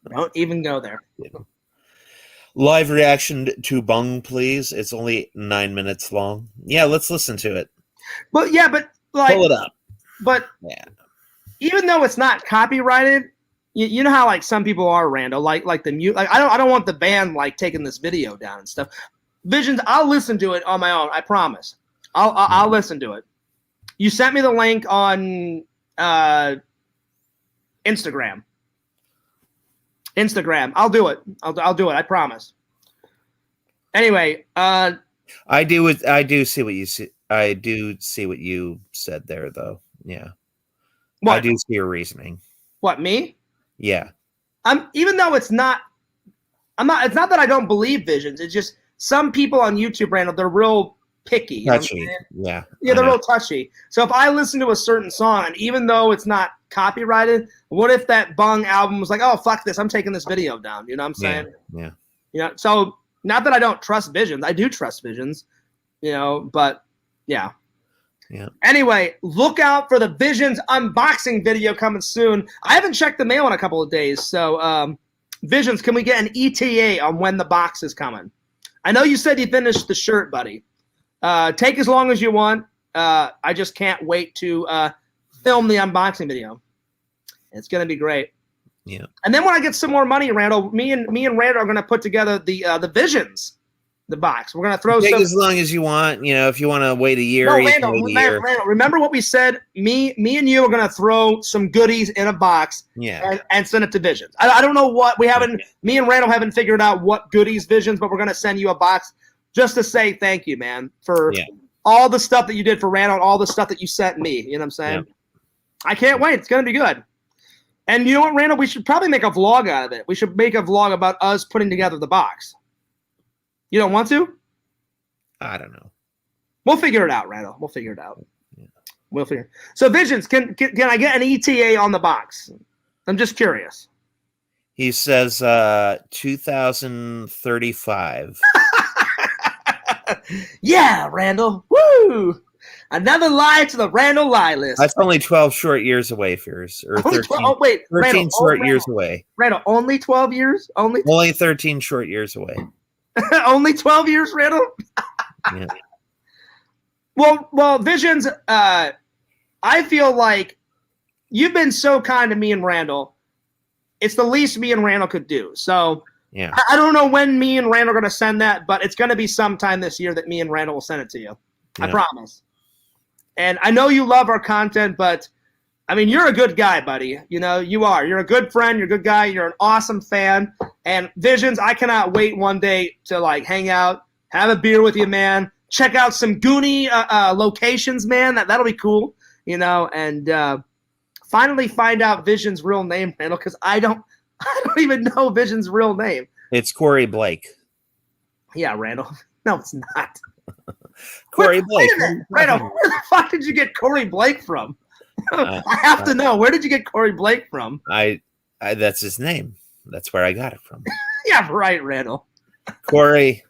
Don't even go there. Yeah. Live reaction to Bung, please. It's only 9 minutes long. Yeah, let's listen to it. But yeah, but like, pull it up. But yeah, even though it's not copyrighted, you know how like some people are, Randel, like the mute. Like I don't want the band like taking this video down and stuff. Visions, I'll listen to it on my own. I promise. I'll listen to it. You sent me the link on Instagram. I'll do it. I'll do it. I promise. Anyway, I do see what you see. I do see what you said there, though. Yeah. What? I do see your reasoning. What, me? Yeah. Even though it's not that I don't believe visions. It's just some people on YouTube, Randel, they're real picky. Touchy. Yeah. Yeah, they're real touchy. So if I listen to a certain song, and even though it's not copyrighted, what if that Bung album was like, oh, fuck this, I'm taking this video down. You know what I'm saying? Yeah. So not that I don't trust Visions. I do trust Visions, but yeah. Yeah. Anyway, look out for the Visions unboxing video coming soon. I haven't checked the mail in a couple of days. So Visions, can we get an ETA on when the box is coming? I know you said you finished the shirt, buddy. Take as long as you want. I just can't wait to film the unboxing video. It's going to be great. Yeah. And then when I get some more money, Randel, me and Randel are going to put together the Visions, the box. We're going to throw take as long as you want. If you want to wait a year, Randel, remember what we said? Me and you are going to throw some goodies in a box. Yeah. And send it to Visions. I don't know what we haven't. Me and Randel haven't figured out what goodies Visions, but we're going to send you a box just to say thank you, man, for all the stuff that you did for Randel, and all the stuff that you sent me. You know what I'm saying? Yeah. I can't wait. It's going to be good. And you know what, Randel? We should probably make a vlog out of it. We should make a vlog about us putting together the box. You don't want to? I don't know. We'll figure it out, Randel. We'll figure it out. Yeah. We'll figure it out. So, Visions, can I get an ETA on the box? I'm just curious. He says 2035. Yeah, Randel. Woo! Another lie to the Randel lie list. That's only 12 short years away, Fears. Or 13, 13 Randel, short years away. Randel, only 12 years? Only 13 short years away. Only 12 years, Randel? Yeah. Well, Visions, I feel like you've been so kind to me and Randel. It's the least me and Randel could do. So yeah, I don't know when me and Randel are going to send that, but it's going to be sometime this year that me and Randel will send it to you. Yeah. I promise. And I know you love our content, but I mean, you're a good guy, buddy. You are. You're a good friend. You're a good guy. You're an awesome fan. And Visions, I cannot wait one day to like hang out, have a beer with you, man. Check out some Goonie locations, man. That'll be cool. And finally find out Vision's real name, Randel, because I don't even know Vision's real name. It's Corey Blake. Yeah, Randel. No, it's not. Corey Blake. Wait a minute, Randel, where the fuck did you get Corey Blake from? I have to know. Where did you get Corey Blake from? I that's his name. That's where I got it from. Yeah, right, Randel. Corey,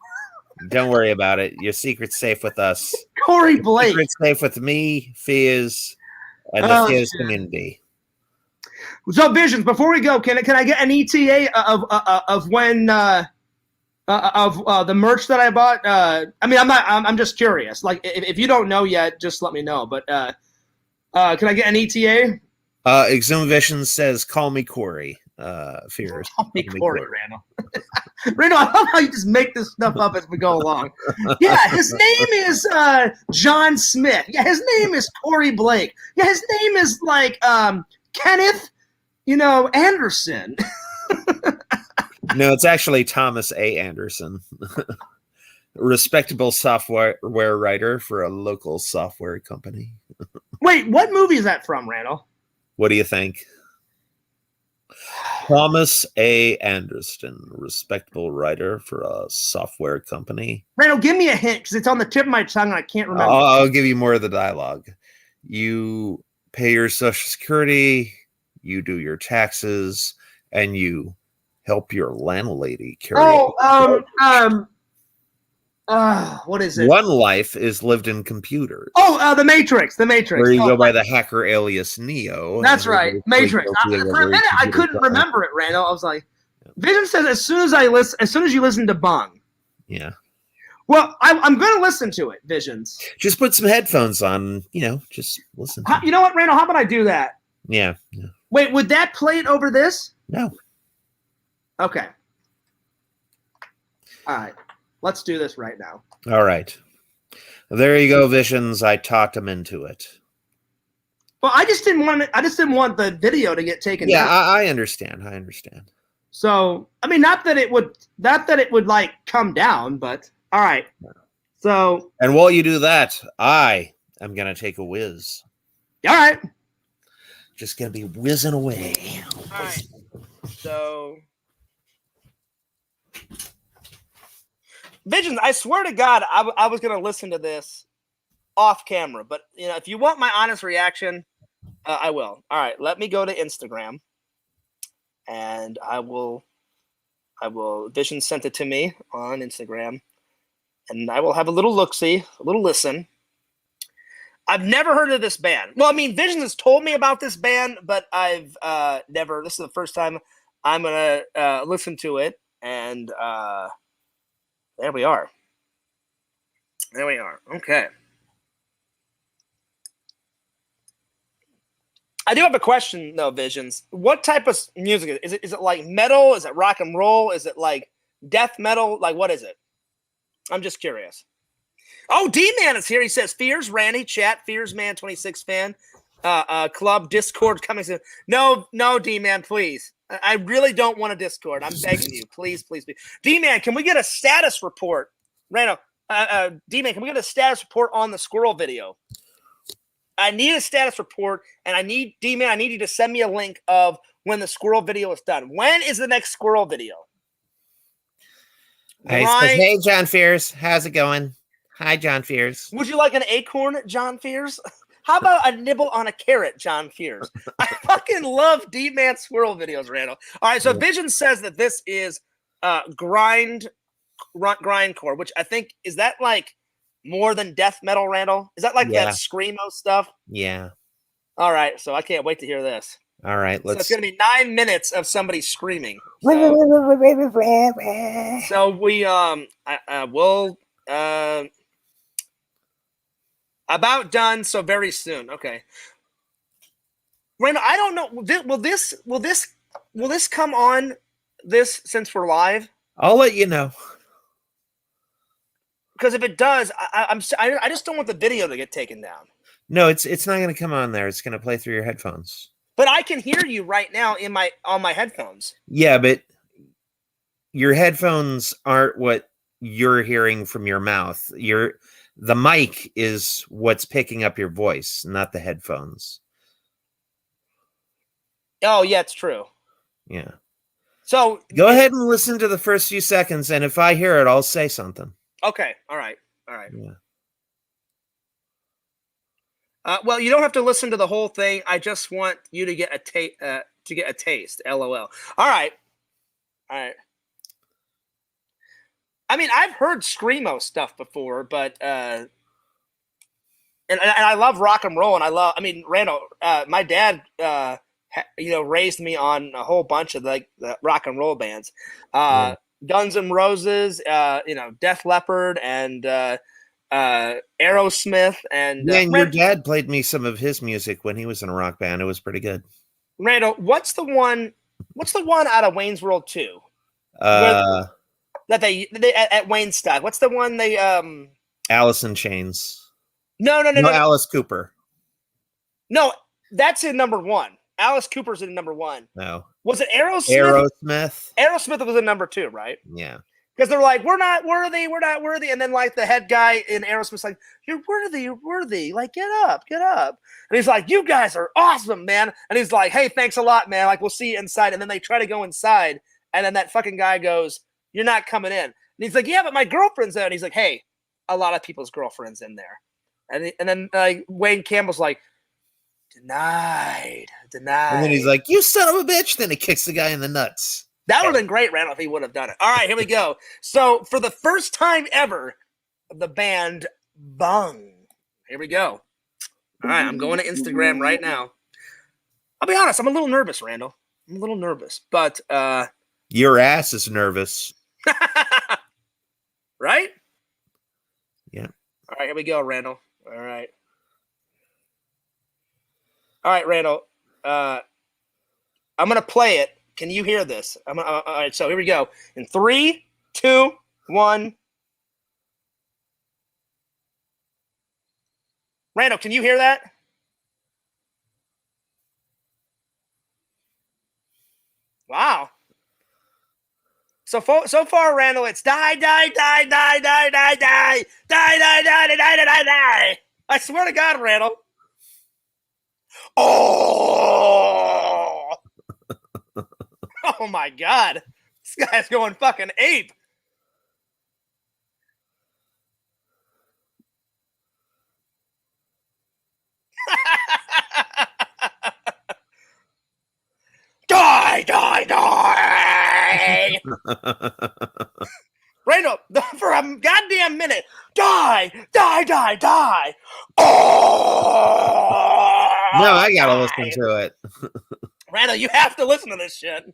don't worry about it. Your secret's safe with us. Corey Blake. Your secret's safe with me, Fizz, and the Fizz community. So, Visions, before we go, can I get an ETA of when the merch that I bought? I'm just curious. Like, if you don't know yet, just let me know. But can I get an ETA? Exhumavision says, "Call me Corey." Fears. Call me Corey, Randel. Randall, I love how you just make this stuff up as we go along. Yeah, his name is John Smith. Yeah, his name is Corey Blake. Yeah, his name is like Kenneth, Anderson. No, it's actually Thomas A. Anderson. Respectable software writer for a local software company. Wait, what movie is that from, Randall? What do you think? Thomas A. Anderson, respectable writer for a software company. Randall, give me a hint because it's on the tip of my tongue and I can't remember. I'll give you more of the dialogue. You pay your Social Security, you do your taxes, and you help your landlady carry. What is it? One life is lived in computers. Oh, The Matrix. The Matrix. Where you go by the hacker alias Neo. That's right, Matrix. For a minute, I couldn't remember it, Randall. I was like, Vision says as soon as you listen to Bung. Yeah. Well, I'm going to listen to it, Visions. Just put some headphones on, just listen. You know what, Randall? How about I do that? Yeah. Wait, would that play it over this? No. Okay. All right. Let's do this right now. All right. There you go, Visions. I talked him into it. Well, I just didn't want the video to get taken down. Yeah, I understand. So, I mean, not that it would like come down, but all right. So, and while you do that, I am gonna take a whiz. All right. Just gonna be whizzing away. All right. So, Visions, I swear to God, I was going to listen to this off camera. But, if you want my honest reaction, I will. All right, let me go to Instagram. And I will Vision sent it to me on Instagram. And I will have a little look-see, a little listen. I've never heard of this band. Well, I mean, Vision has told me about this band, but I've never. This is the first time I'm going to listen to it. And there we are. Okay. I do have a question, though, Visions. What type of music is it? Is it like metal? Is it rock and roll? Is it like death metal? Like, what is it? I'm just curious. Oh, D-Man is here. He says, Fears, Randy, chat, Fears Man 26 fan, club, Discord coming soon. No, D-Man, please. I really don't want a Discord. I'm begging you. Please. D-Man, can we get a status report? Randall, D-Man, can we get a status report on the squirrel video? I need a status report, and I need you to send me a link of when the squirrel video is done. When is the next squirrel video? Hey, John Fears. How's it going? Hi, John Fears. Would you like an acorn, John Fears? How about a nibble on a carrot, John Fears? I fucking love D-Man squirrel videos, Randall. All right, so Vision says that this is grindcore, which I think, is that like more than death metal, Randall? Is that like that screamo stuff? Yeah. All right, so I can't wait to hear this. All right, So it's going to be 9 minutes of somebody screaming. So we will about done. So very soon. Okay. Randall, I don't know. Will this come on this since we're live? I'll let you know. Because if it does, I just don't want the video to get taken down. No, it's not going to come on there. It's going to play through your headphones. But I can hear you right now on my headphones. Yeah, but your headphones aren't what you're hearing from your mouth. The mic is what's picking up your voice, not the headphones. Oh, yeah, it's true. Yeah. So go ahead and listen to the first few seconds, and if I hear it, I'll say something. Okay. All right. Yeah. Well, you don't have to listen to the whole thing. I just want you to get a taste. LOL. All right. I mean, I've heard screamo stuff before, but and I love rock and roll, and Randall, my dad, raised me on a whole bunch of the rock and roll bands, Guns N' Roses, Def Leppard, and Aerosmith, and your dad played me some of his music when he was in a rock band. It was pretty good. Randall, what's the one out of Wayne's World 2? That they at Waynestock. What's the one they Alice in Chains. No. Alice Cooper. No, that's in number 1. Alice Cooper's in number 1. No. Was it Aerosmith? Aerosmith. Aerosmith was in number 2, right? Yeah. Because they're like, we're not worthy. And then like the head guy in Aerosmith's like, you're worthy. Like, get up. And he's like, you guys are awesome, man. And he's like, hey, thanks a lot, man. Like, we'll see you inside. And then they try to go inside. And then that fucking guy goes, you're not coming in. And he's like, yeah, but my girlfriend's there. And he's like, hey, a lot of people's girlfriend's in there. And then Wayne Campbell's like, denied. And then he's like, you son of a bitch. Then he kicks the guy in the nuts. That would have been great, Randall, if he would have done it. All right, here we go. So for the first time ever, the band Bung. Here we go. All right, I'm going to Instagram right now. I'll be honest, I'm a little nervous, Randall. I'm a little nervous, but your ass is nervous. Right? Yeah. All right, here we go, Randall. All right, Randall. I'm gonna play it. Can you hear this? All right, so here we go. In 3, 2, 1. Randall, can you hear that? Wow. So far, Randall, it's die. I swear to God, Randall. Oh! Oh my God. This guy's going fucking ape. Die! Randall, for a goddamn minute. Die! Oh! No, I gotta listen to it. Randall, you have to listen to this shit.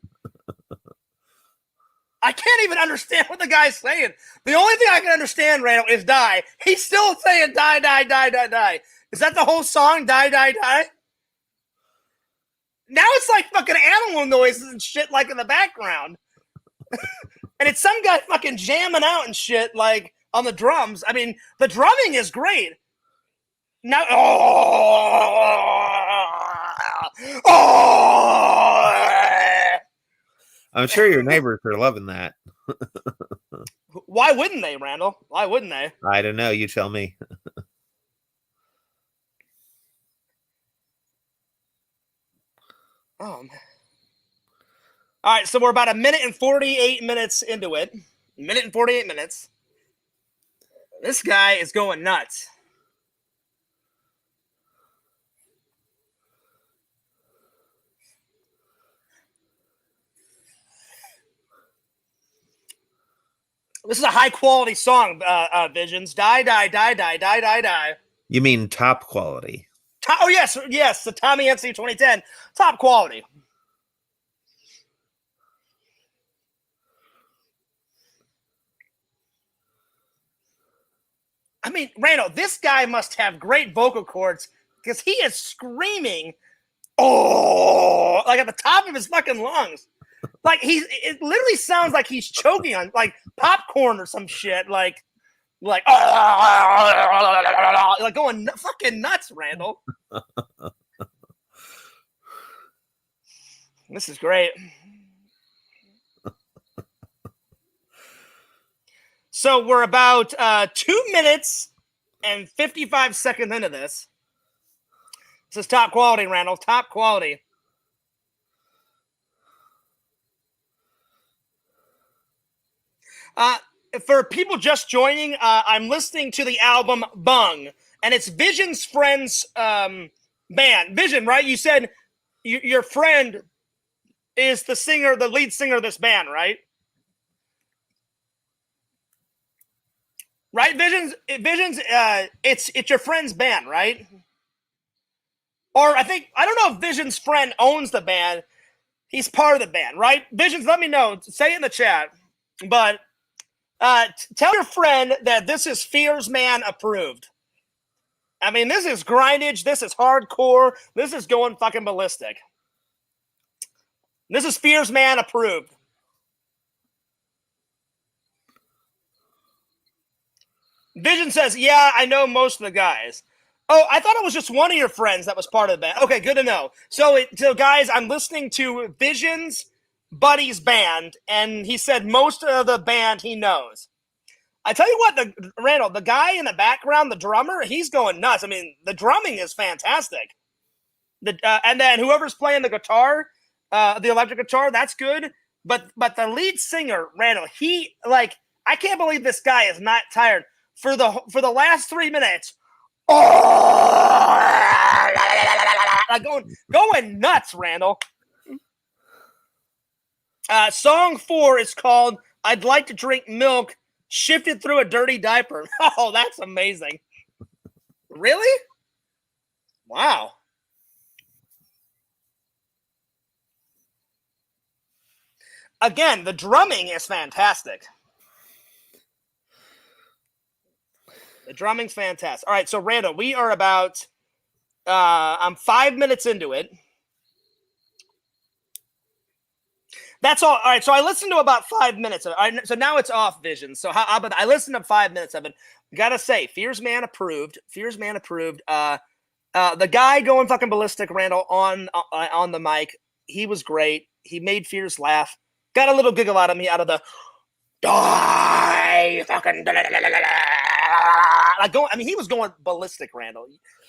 I can't even understand what the guy's saying. The only thing I can understand, Randall, is die. He's still saying die. Is that the whole song? Die? Now it's like fucking animal noises and shit like in the background. And it's some guy fucking jamming out and shit like on the drums. I mean, the drumming is great. Now, I'm sure your neighbors are loving that. Why wouldn't they, Randall? Why wouldn't they? I don't know. You tell me. Oh, man. All right, so we're about 1 minute and 48 minutes into it. 1 minute and 48 minutes. This guy is going nuts. This is a high-quality song, Visions. Die. You mean top quality? Oh, yes, the Tommy NC 2010. Top quality. I mean, Randall, this guy must have great vocal cords because he is screaming, oh, like at the top of his fucking lungs. Like it literally sounds like he's choking on like popcorn or some shit. Like going fucking nuts, Randall. This is great. So we're about 2 minutes and 55 seconds into this. This is top quality, Randall. Top quality. For people just joining, I'm listening to the album Bung, and it's Vision's friend's band. Vision, right? You said your friend is the lead singer of this band, right? Right, Visions. It's your friend's band, right? Or I don't know if Vision's friend owns the band. He's part of the band, right? Visions, let me know. Say it in the chat. But tell your friend that this is Fears Man approved. I mean, this is grindage. This is hardcore. This is going fucking ballistic. This is Fears Man approved. Vision says, yeah, I know most of the guys. Oh, I thought it was just one of your friends that was part of the band. Okay, good to know. So guys, I'm listening to Vision's buddy's band, and he said most of the band he knows. I tell you what, Randall, the guy in the background, the drummer, he's going nuts. I mean, the drumming is fantastic. And then whoever's playing the guitar, the electric guitar, that's good. But the lead singer, Randall, I can't believe this guy is not tired for the last 3 minutes. Like going nuts, Randall. Song 4 is called "I'd Like to Drink Milk Shifted Through a Dirty Diaper." Oh, that's amazing. Really? Wow. Again, the drumming is fantastic. The drumming's fantastic. All right, so Randall, we are about I'm 5 minutes into it. That's all. All right, so I listened to about 5 minutes of it. So now it's off, Vision. So how about I listened to 5 minutes of it. Gotta say, Fears Man approved. Fears Man approved. The guy going fucking ballistic, Randall, on the mic, he was great. He made Fears laugh. Got a little giggle out of me out of the die fucking he was going ballistic, Randall.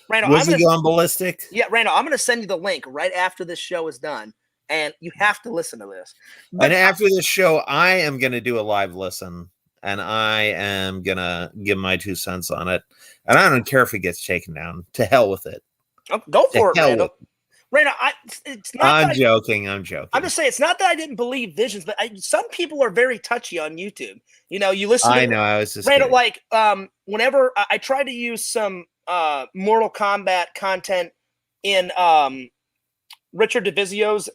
Was he going ballistic? Yeah, Randall, I'm gonna send you the link right after this show is done. And you have to listen to this. And after this show, I am going to do a live listen, and I am going to give my 2 cents on it. And I don't care if it gets taken down. To hell with it. Oh, go for it, Randall. Randall, it's not. I'm joking. I'm just saying, it's not that I didn't believe Visions, but some people are very touchy on YouTube. You know, you listen to I know. I was just Randall, kidding. Whenever I try to use some Mortal Kombat content in Richard DeVizio's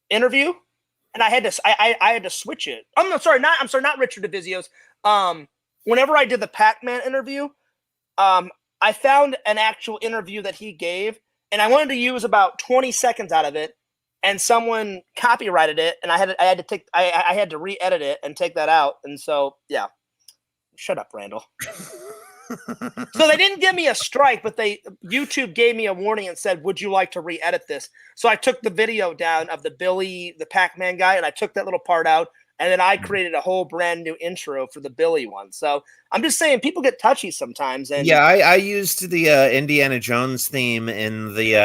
interview, and I had to switch it. I'm sorry, not Richard DeVizio's. Whenever I did the Pac-Man interview, I found an actual interview that he gave, and I wanted to use about 20 seconds out of it, and someone copyrighted it, and I had to re-edit it and take that out, and so yeah. Shut up, Randall. So they didn't give me a strike, but YouTube gave me a warning and said, "Would you like to re-edit this?" So I took the video down of the Pac-Man guy, and I took that little part out, and then I created a whole brand new intro for the Billy one. So I'm just saying, people get touchy sometimes. And yeah, I used the Indiana Jones theme in the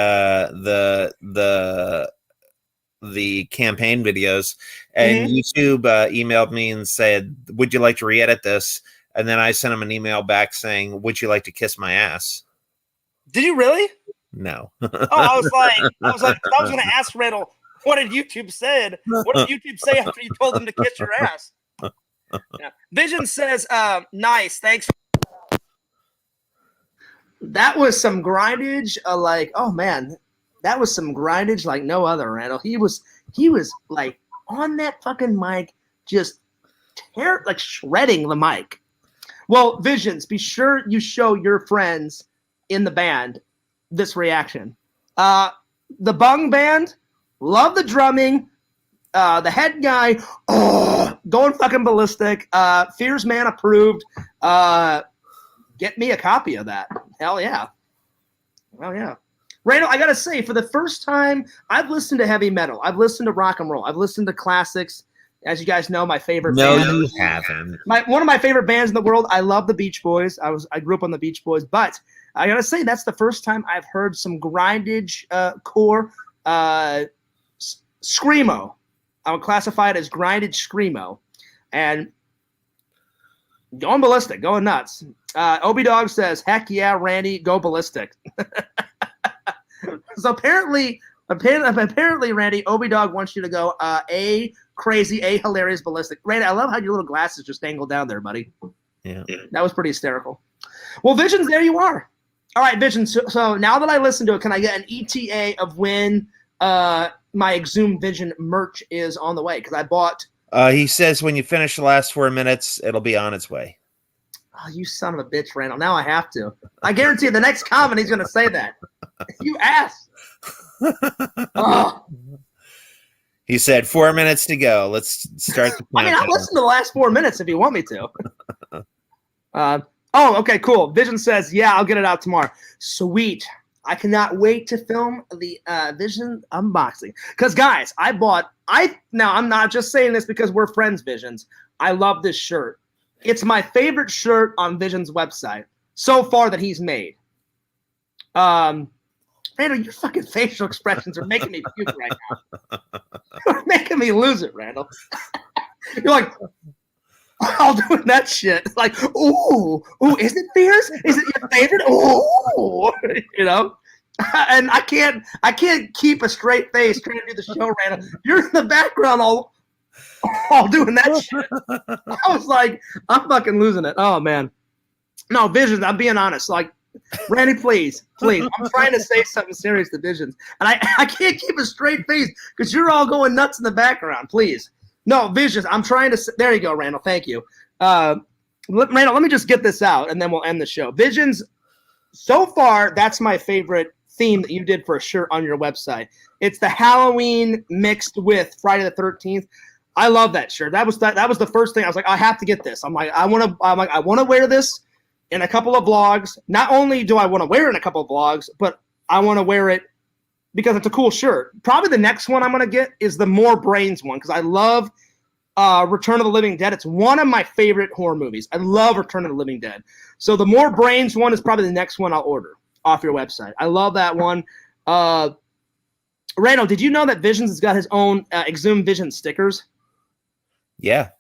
campaign videos, and YouTube emailed me and said, "Would you like to re-edit this?" And then I sent him an email back saying, "Would you like to kiss my ass?" Did you really? No. I was going to ask Randall, what did YouTube say? What did YouTube say after you told them to kiss your ass? Yeah. Vision says, "Nice, thanks." That was some grindage. Oh man, that was some grindage like no other, Randall. He was like on that fucking mic, just shredding the mic. Well, Visions, be sure you show your friends in the band this reaction. The Bung Band, love the drumming. The head guy, going fucking ballistic. Fears Man approved. Get me a copy of that. Hell yeah. Well, yeah. Randall, I gotta say, for the first time, I've listened to heavy metal. I've listened to rock and roll. I've listened to classics. As you guys know, my favorite band. No, you haven't. One of my favorite bands in the world. I love the Beach Boys. I grew up on the Beach Boys, but I gotta say that's the first time I've heard some grindage core screamo. I would classify it as grindage screamo, and going ballistic, going nuts. Obi Dog says, "Heck yeah, Randy, go ballistic." So apparently, Randy, Obi Dog wants you to go a crazy, a hilarious, ballistic. Randy, I love how your little glasses just angled down there, buddy. Yeah, that was pretty hysterical. Well, Visions, there you are. All right, Visions. So now that I listened to it, can I get an ETA of when my Exhumed Vision merch is on the way? Because I bought. He says when you finish the last 4 minutes, it'll be on its way. Oh, you son of a bitch, Randall. Now I have to. I guarantee you the next comment he's going to say that. You ass. Oh. He said 4 minutes to go. Let's start the I mean, I'll listen to the last 4 minutes if you want me to. Okay, cool. Vision says, yeah, I'll get it out tomorrow. Sweet. I cannot wait to film the Vision unboxing. Because, guys, now I'm not just saying this because we're friends, Visions. I love this shirt. It's my favorite shirt on Vision's website so far that he's made. Randall, your fucking facial expressions are making me puke right now. You're making me lose it, Randall. You're like, all doing that shit. Like, ooh, is it fierce? Is it your favorite? Ooh, you know? And I can't keep a straight face trying to do the show, Randall. You're in the background all doing that shit. I was like, I'm fucking losing it. Oh, man. No, Visions, I'm being honest. Like, Randy, please. I'm trying to say something serious to Visions. And I can't keep a straight face because you're all going nuts in the background. Please. No, Visions, I'm trying to – there you go, Randall. Thank you. Randall, let me just get this out, and then we'll end the show. Visions, so far, that's my favorite theme that you did for a shirt on your website. It's the Halloween mixed with Friday the 13th. I love that shirt. That was the first thing. I was like, I have to get this. I want to wear this in a couple of vlogs. Not only do I want to wear it in a couple of vlogs, but I want to wear it because it's a cool shirt. Probably the next one I'm going to get is the More Brains one because I love Return of the Living Dead. It's one of my favorite horror movies. I love Return of the Living Dead. So the More Brains one is probably the next one I'll order off your website. I love that one. Randall, did you know that Visions has got his own Exhumed Vision stickers? Yeah.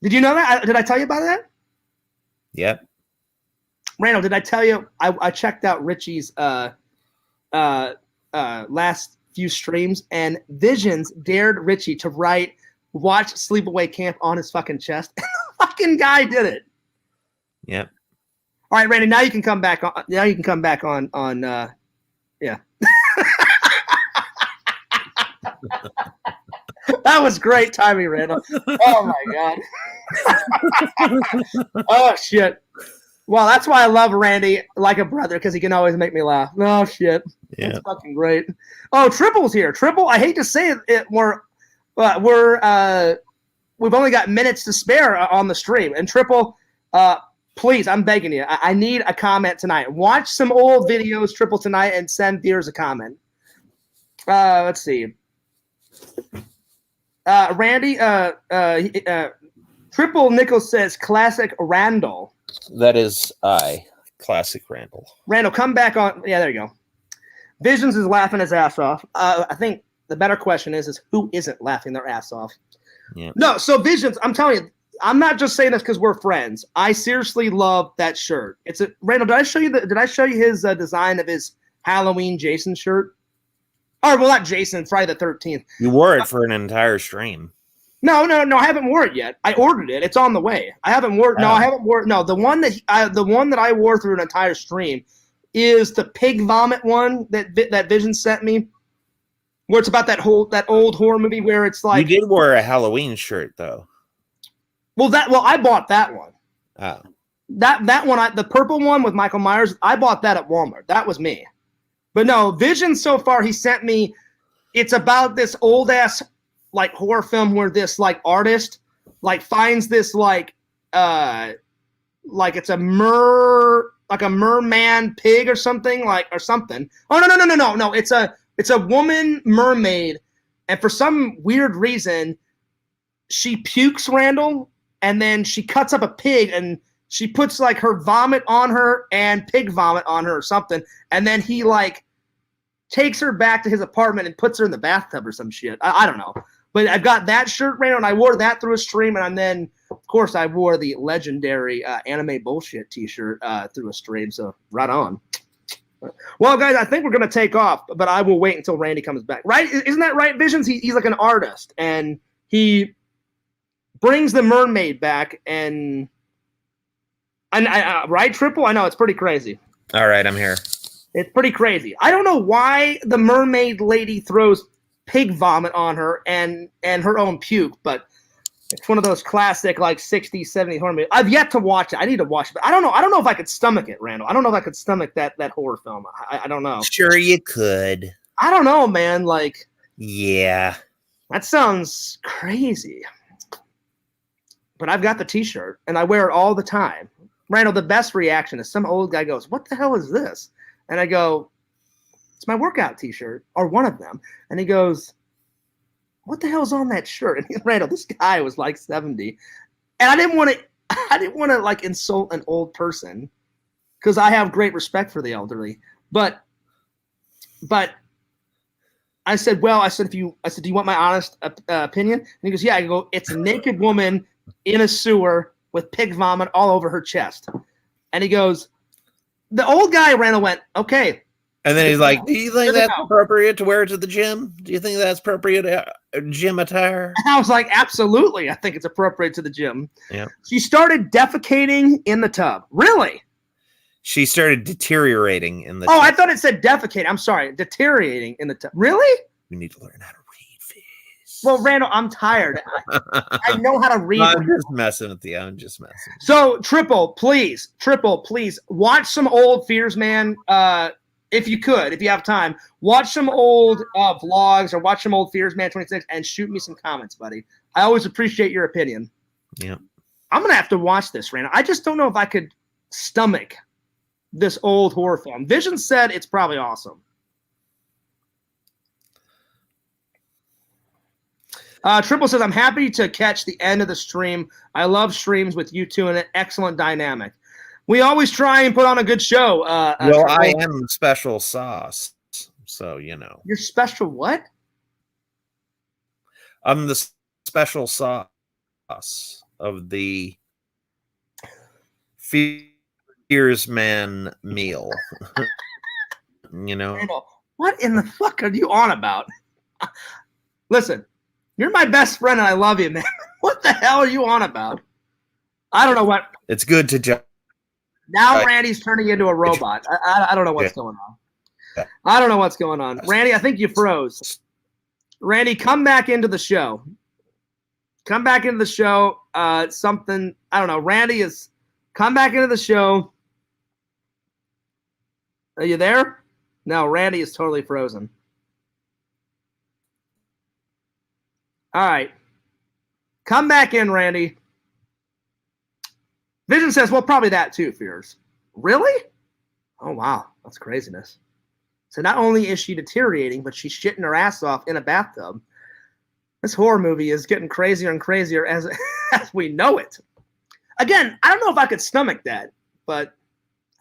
Did you know that? Did I tell you about that? Yep. Randall, did I tell you I checked out Richie's last few streams, and Visions dared Richie to write "Watch Sleepaway Camp" on his fucking chest. And the fucking guy did it. Yep. All right, Randy. Now you can come back on. Yeah. That was great timing, Randall. Oh my god. Oh shit. Well, that's why I love Randy like a brother, because he can always make me laugh. Oh shit. Yeah. That's fucking great. Oh, Triple's here. Triple, I hate to say it, we've only got minutes to spare on the stream. And Triple, please, I'm begging you. I need a comment tonight. Watch some old videos, Triple, tonight, and send Fears a comment. Let's see. Randy, Triple Nichols says classic Randall. That is classic Randall. Randall, come back on. Yeah, there you go. Visions is laughing his ass off. I think the better question is who isn't laughing their ass off? Yeah. No, so Visions, I'm telling you, I'm not just saying this because we're friends. I seriously love that shirt. Randall, did I show you his design of his Halloween Jason shirt? Or, well, not Jason, Friday the 13th. You wore it for an entire stream. No, I haven't worn it yet. I ordered it. It's on the way. I haven't worn. No, I haven't worn. No, the one that I wore through an entire stream is the pig vomit one that Vision sent me, where it's about that old horror movie where it's like you did wear a Halloween shirt though. Well, I bought that one. Oh. That one, the purple one with Michael Myers, I bought that at Walmart. That was me. But no, Vision so far he sent me. It's about this old ass like horror film where this like artist like finds this like it's a merman pig or something. Oh no. It's a woman mermaid, and for some weird reason she pukes, Randall, and then she cuts up a pig and she puts like her vomit on her and pig vomit on her or something, and then he like takes her back to his apartment and puts her in the bathtub or some shit. I don't know. But I've got that shirt, Randall, and I wore that through a stream, and then, of course, I wore the legendary anime bullshit T-shirt through a stream, so right on. Well, guys, I think we're going to take off, but I will wait until Randy comes back. Right? Isn't that right, Visions? He's like an artist, and he brings the mermaid back, and right, Triple? I know, it's pretty crazy. All right, I'm here. It's pretty crazy. I don't know why the mermaid lady throws pig vomit on her and her own puke, but it's one of those classic like 60s, 70s horror movies. I've yet to watch it. I need to watch it, but I don't know if I could stomach it, Randall. I don't know if I could stomach that horror film. I don't know. Sure you could. I don't know, man. Like, yeah. That sounds crazy. But I've got the t-shirt, and I wear it all the time. Randall, the best reaction is some old guy goes, "What the hell is this?" And I go, "It's my workout t-shirt," or one of them. And he goes, "What the hell's on that shirt?" And Randall, this guy was like 70. And I didn't want to like insult an old person because I have great respect for the elderly. But I said, do you want my honest opinion? And he goes, yeah. I go, it's a naked woman in a sewer with pig vomit all over her chest. And he goes, the old guy, Randall, went, okay. And then he's like, do you think that's appropriate to wear to the gym? Do you think that's appropriate gym attire? And I was like, absolutely. I think it's appropriate to the gym. Yeah. She started defecating in the tub. Really? She started deteriorating in the tub. I thought it said defecate. I'm sorry. Deteriorating in the tub. Really? We need to learn how to read, Fizz. Well, Randall, I'm tired. I know how to read. I'm just messing with you. I'm just messing. So, Triple, please, watch some old Fears Man. If you have time, watch some old vlogs or watch some old Fears Man 26 and shoot me some comments, buddy. I always appreciate your opinion. Yeah. I'm going to have to watch this, Randall. I just don't know if I could stomach this old horror film. Vision said it's probably awesome. Triple says, I'm happy to catch the end of the stream. I love streams with you two and an excellent dynamic. We always try and put on a good show. Well, I am special sauce, so you know. You're special what? I'm the special sauce of the Fears Man meal. You know? What in the fuck are you on about? Listen, you're my best friend and I love you, man. What the hell are you on about? I don't know what. It's good to judge. Now Randy's turning into a robot. I don't know what's going on. I don't know what's going on. Randy, I think you froze. Randy, come back into the show. Come back into the show. Something, I don't know. Randy is, come back into the show. Are you there? No, Randy is totally frozen. All right. Come back in, Randy. Vision says, well, probably that too, Fears. Really? Oh, wow. That's craziness. So not only is she deteriorating, but she's shitting her ass off in a bathtub. This horror movie is getting crazier and crazier as we know it. Again, I don't know if I could stomach that, but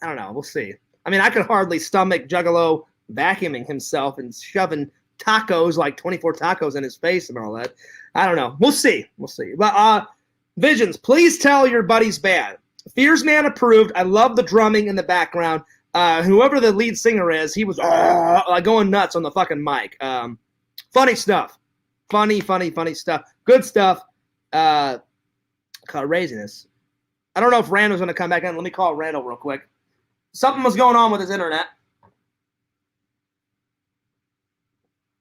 I don't know. We'll see. I mean, I could hardly stomach Juggalo vacuuming himself and shoving tacos, like 24 tacos in his face and all that. I don't know. We'll see. We'll see. But Visions, please tell your buddy's band. Fears Man approved. I love the drumming in the background. Whoever the lead singer is, he was going nuts on the fucking mic. Funny stuff. Funny stuff. Good stuff. Craziness. I don't know if Randall's going to come back in. Let me call Randall real quick. Something was going on with his internet.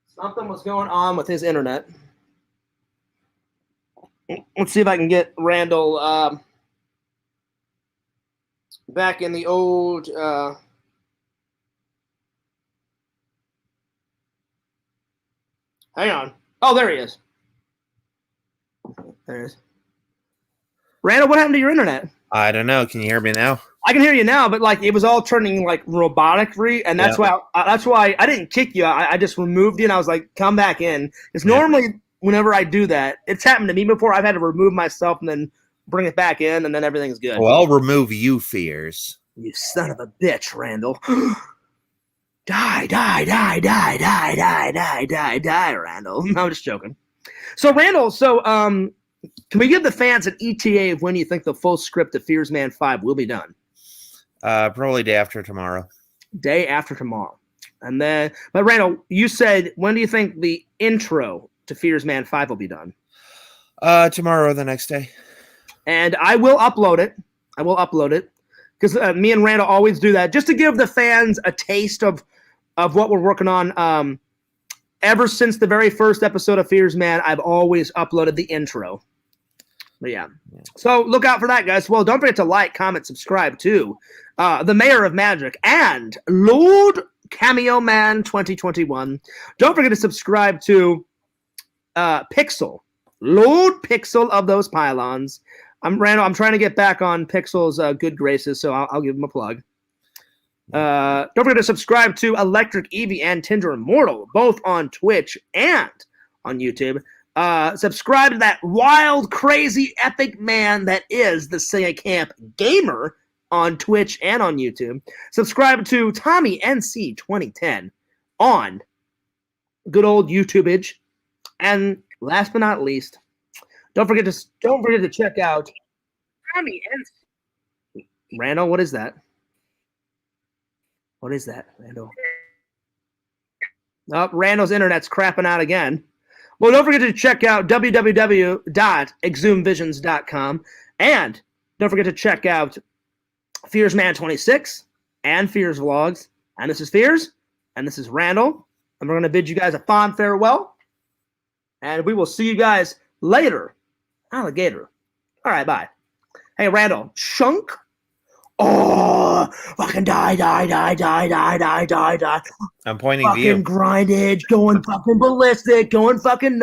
Something was going on with his internet. Let's see if I can get Randall back in the old hang on. Oh, there he is. There he is. Randall, what happened to your internet? I don't know. Can you hear me now? I can hear you now, but like it was all turning like robotic free, and that's why I didn't kick you. I just removed you, and I was like, come back in. Because normally whenever I do that, it's happened to me before. I've had to remove myself and then bring it back in, and then everything's good. Well, I'll remove you, Fears. You son of a bitch, Randall. Die, Randall. No, I'm just joking. So, Randall, can we give the fans an ETA of when you think the full script of Fears Man 5 will be done? Probably day after tomorrow. Day after tomorrow. And then, but Randall, you said, when do you think the intro to Fears Man 5 will be done? Tomorrow or the next day. And I will upload it. Because me and Randall always do that, just to give the fans a taste of what we're working on. Ever since the very first episode of Fears Man, I've always uploaded the intro. But yeah. So look out for that, guys. Well, don't forget to like, comment, subscribe to the Mayor of Magic and Lord Cameo Man 2021. Don't forget to subscribe to Pixel. Lord Pixel of those pylons. Randall, I'm trying to get back on Pixel's good graces, so I'll give him a plug. Don't forget to subscribe to Electric Eevee and Tinder Immortal, both on Twitch and on YouTube. Subscribe to that wild, crazy, epic man that is the Sega Camp Gamer on Twitch and on YouTube. Subscribe to Tommy NC 2010 on good old YouTubeage. And last but not least, don't forget to check out Tommy NC. Randall, what is that? What is that, Randall? Oh, Randall's internet's crapping out again. Well, don't forget to check out www.exhumvisions.com. And don't forget to check out FearsMan26 and Fears Vlogs. And this is Fears, and this is Randall. And we're going to bid you guys a fond farewell. And we will see you guys later. Alligator. All right, bye. Hey, Randall. Chunk. Oh, fucking die. I'm pointing to fucking you. grindage, going fucking ballistic, going fucking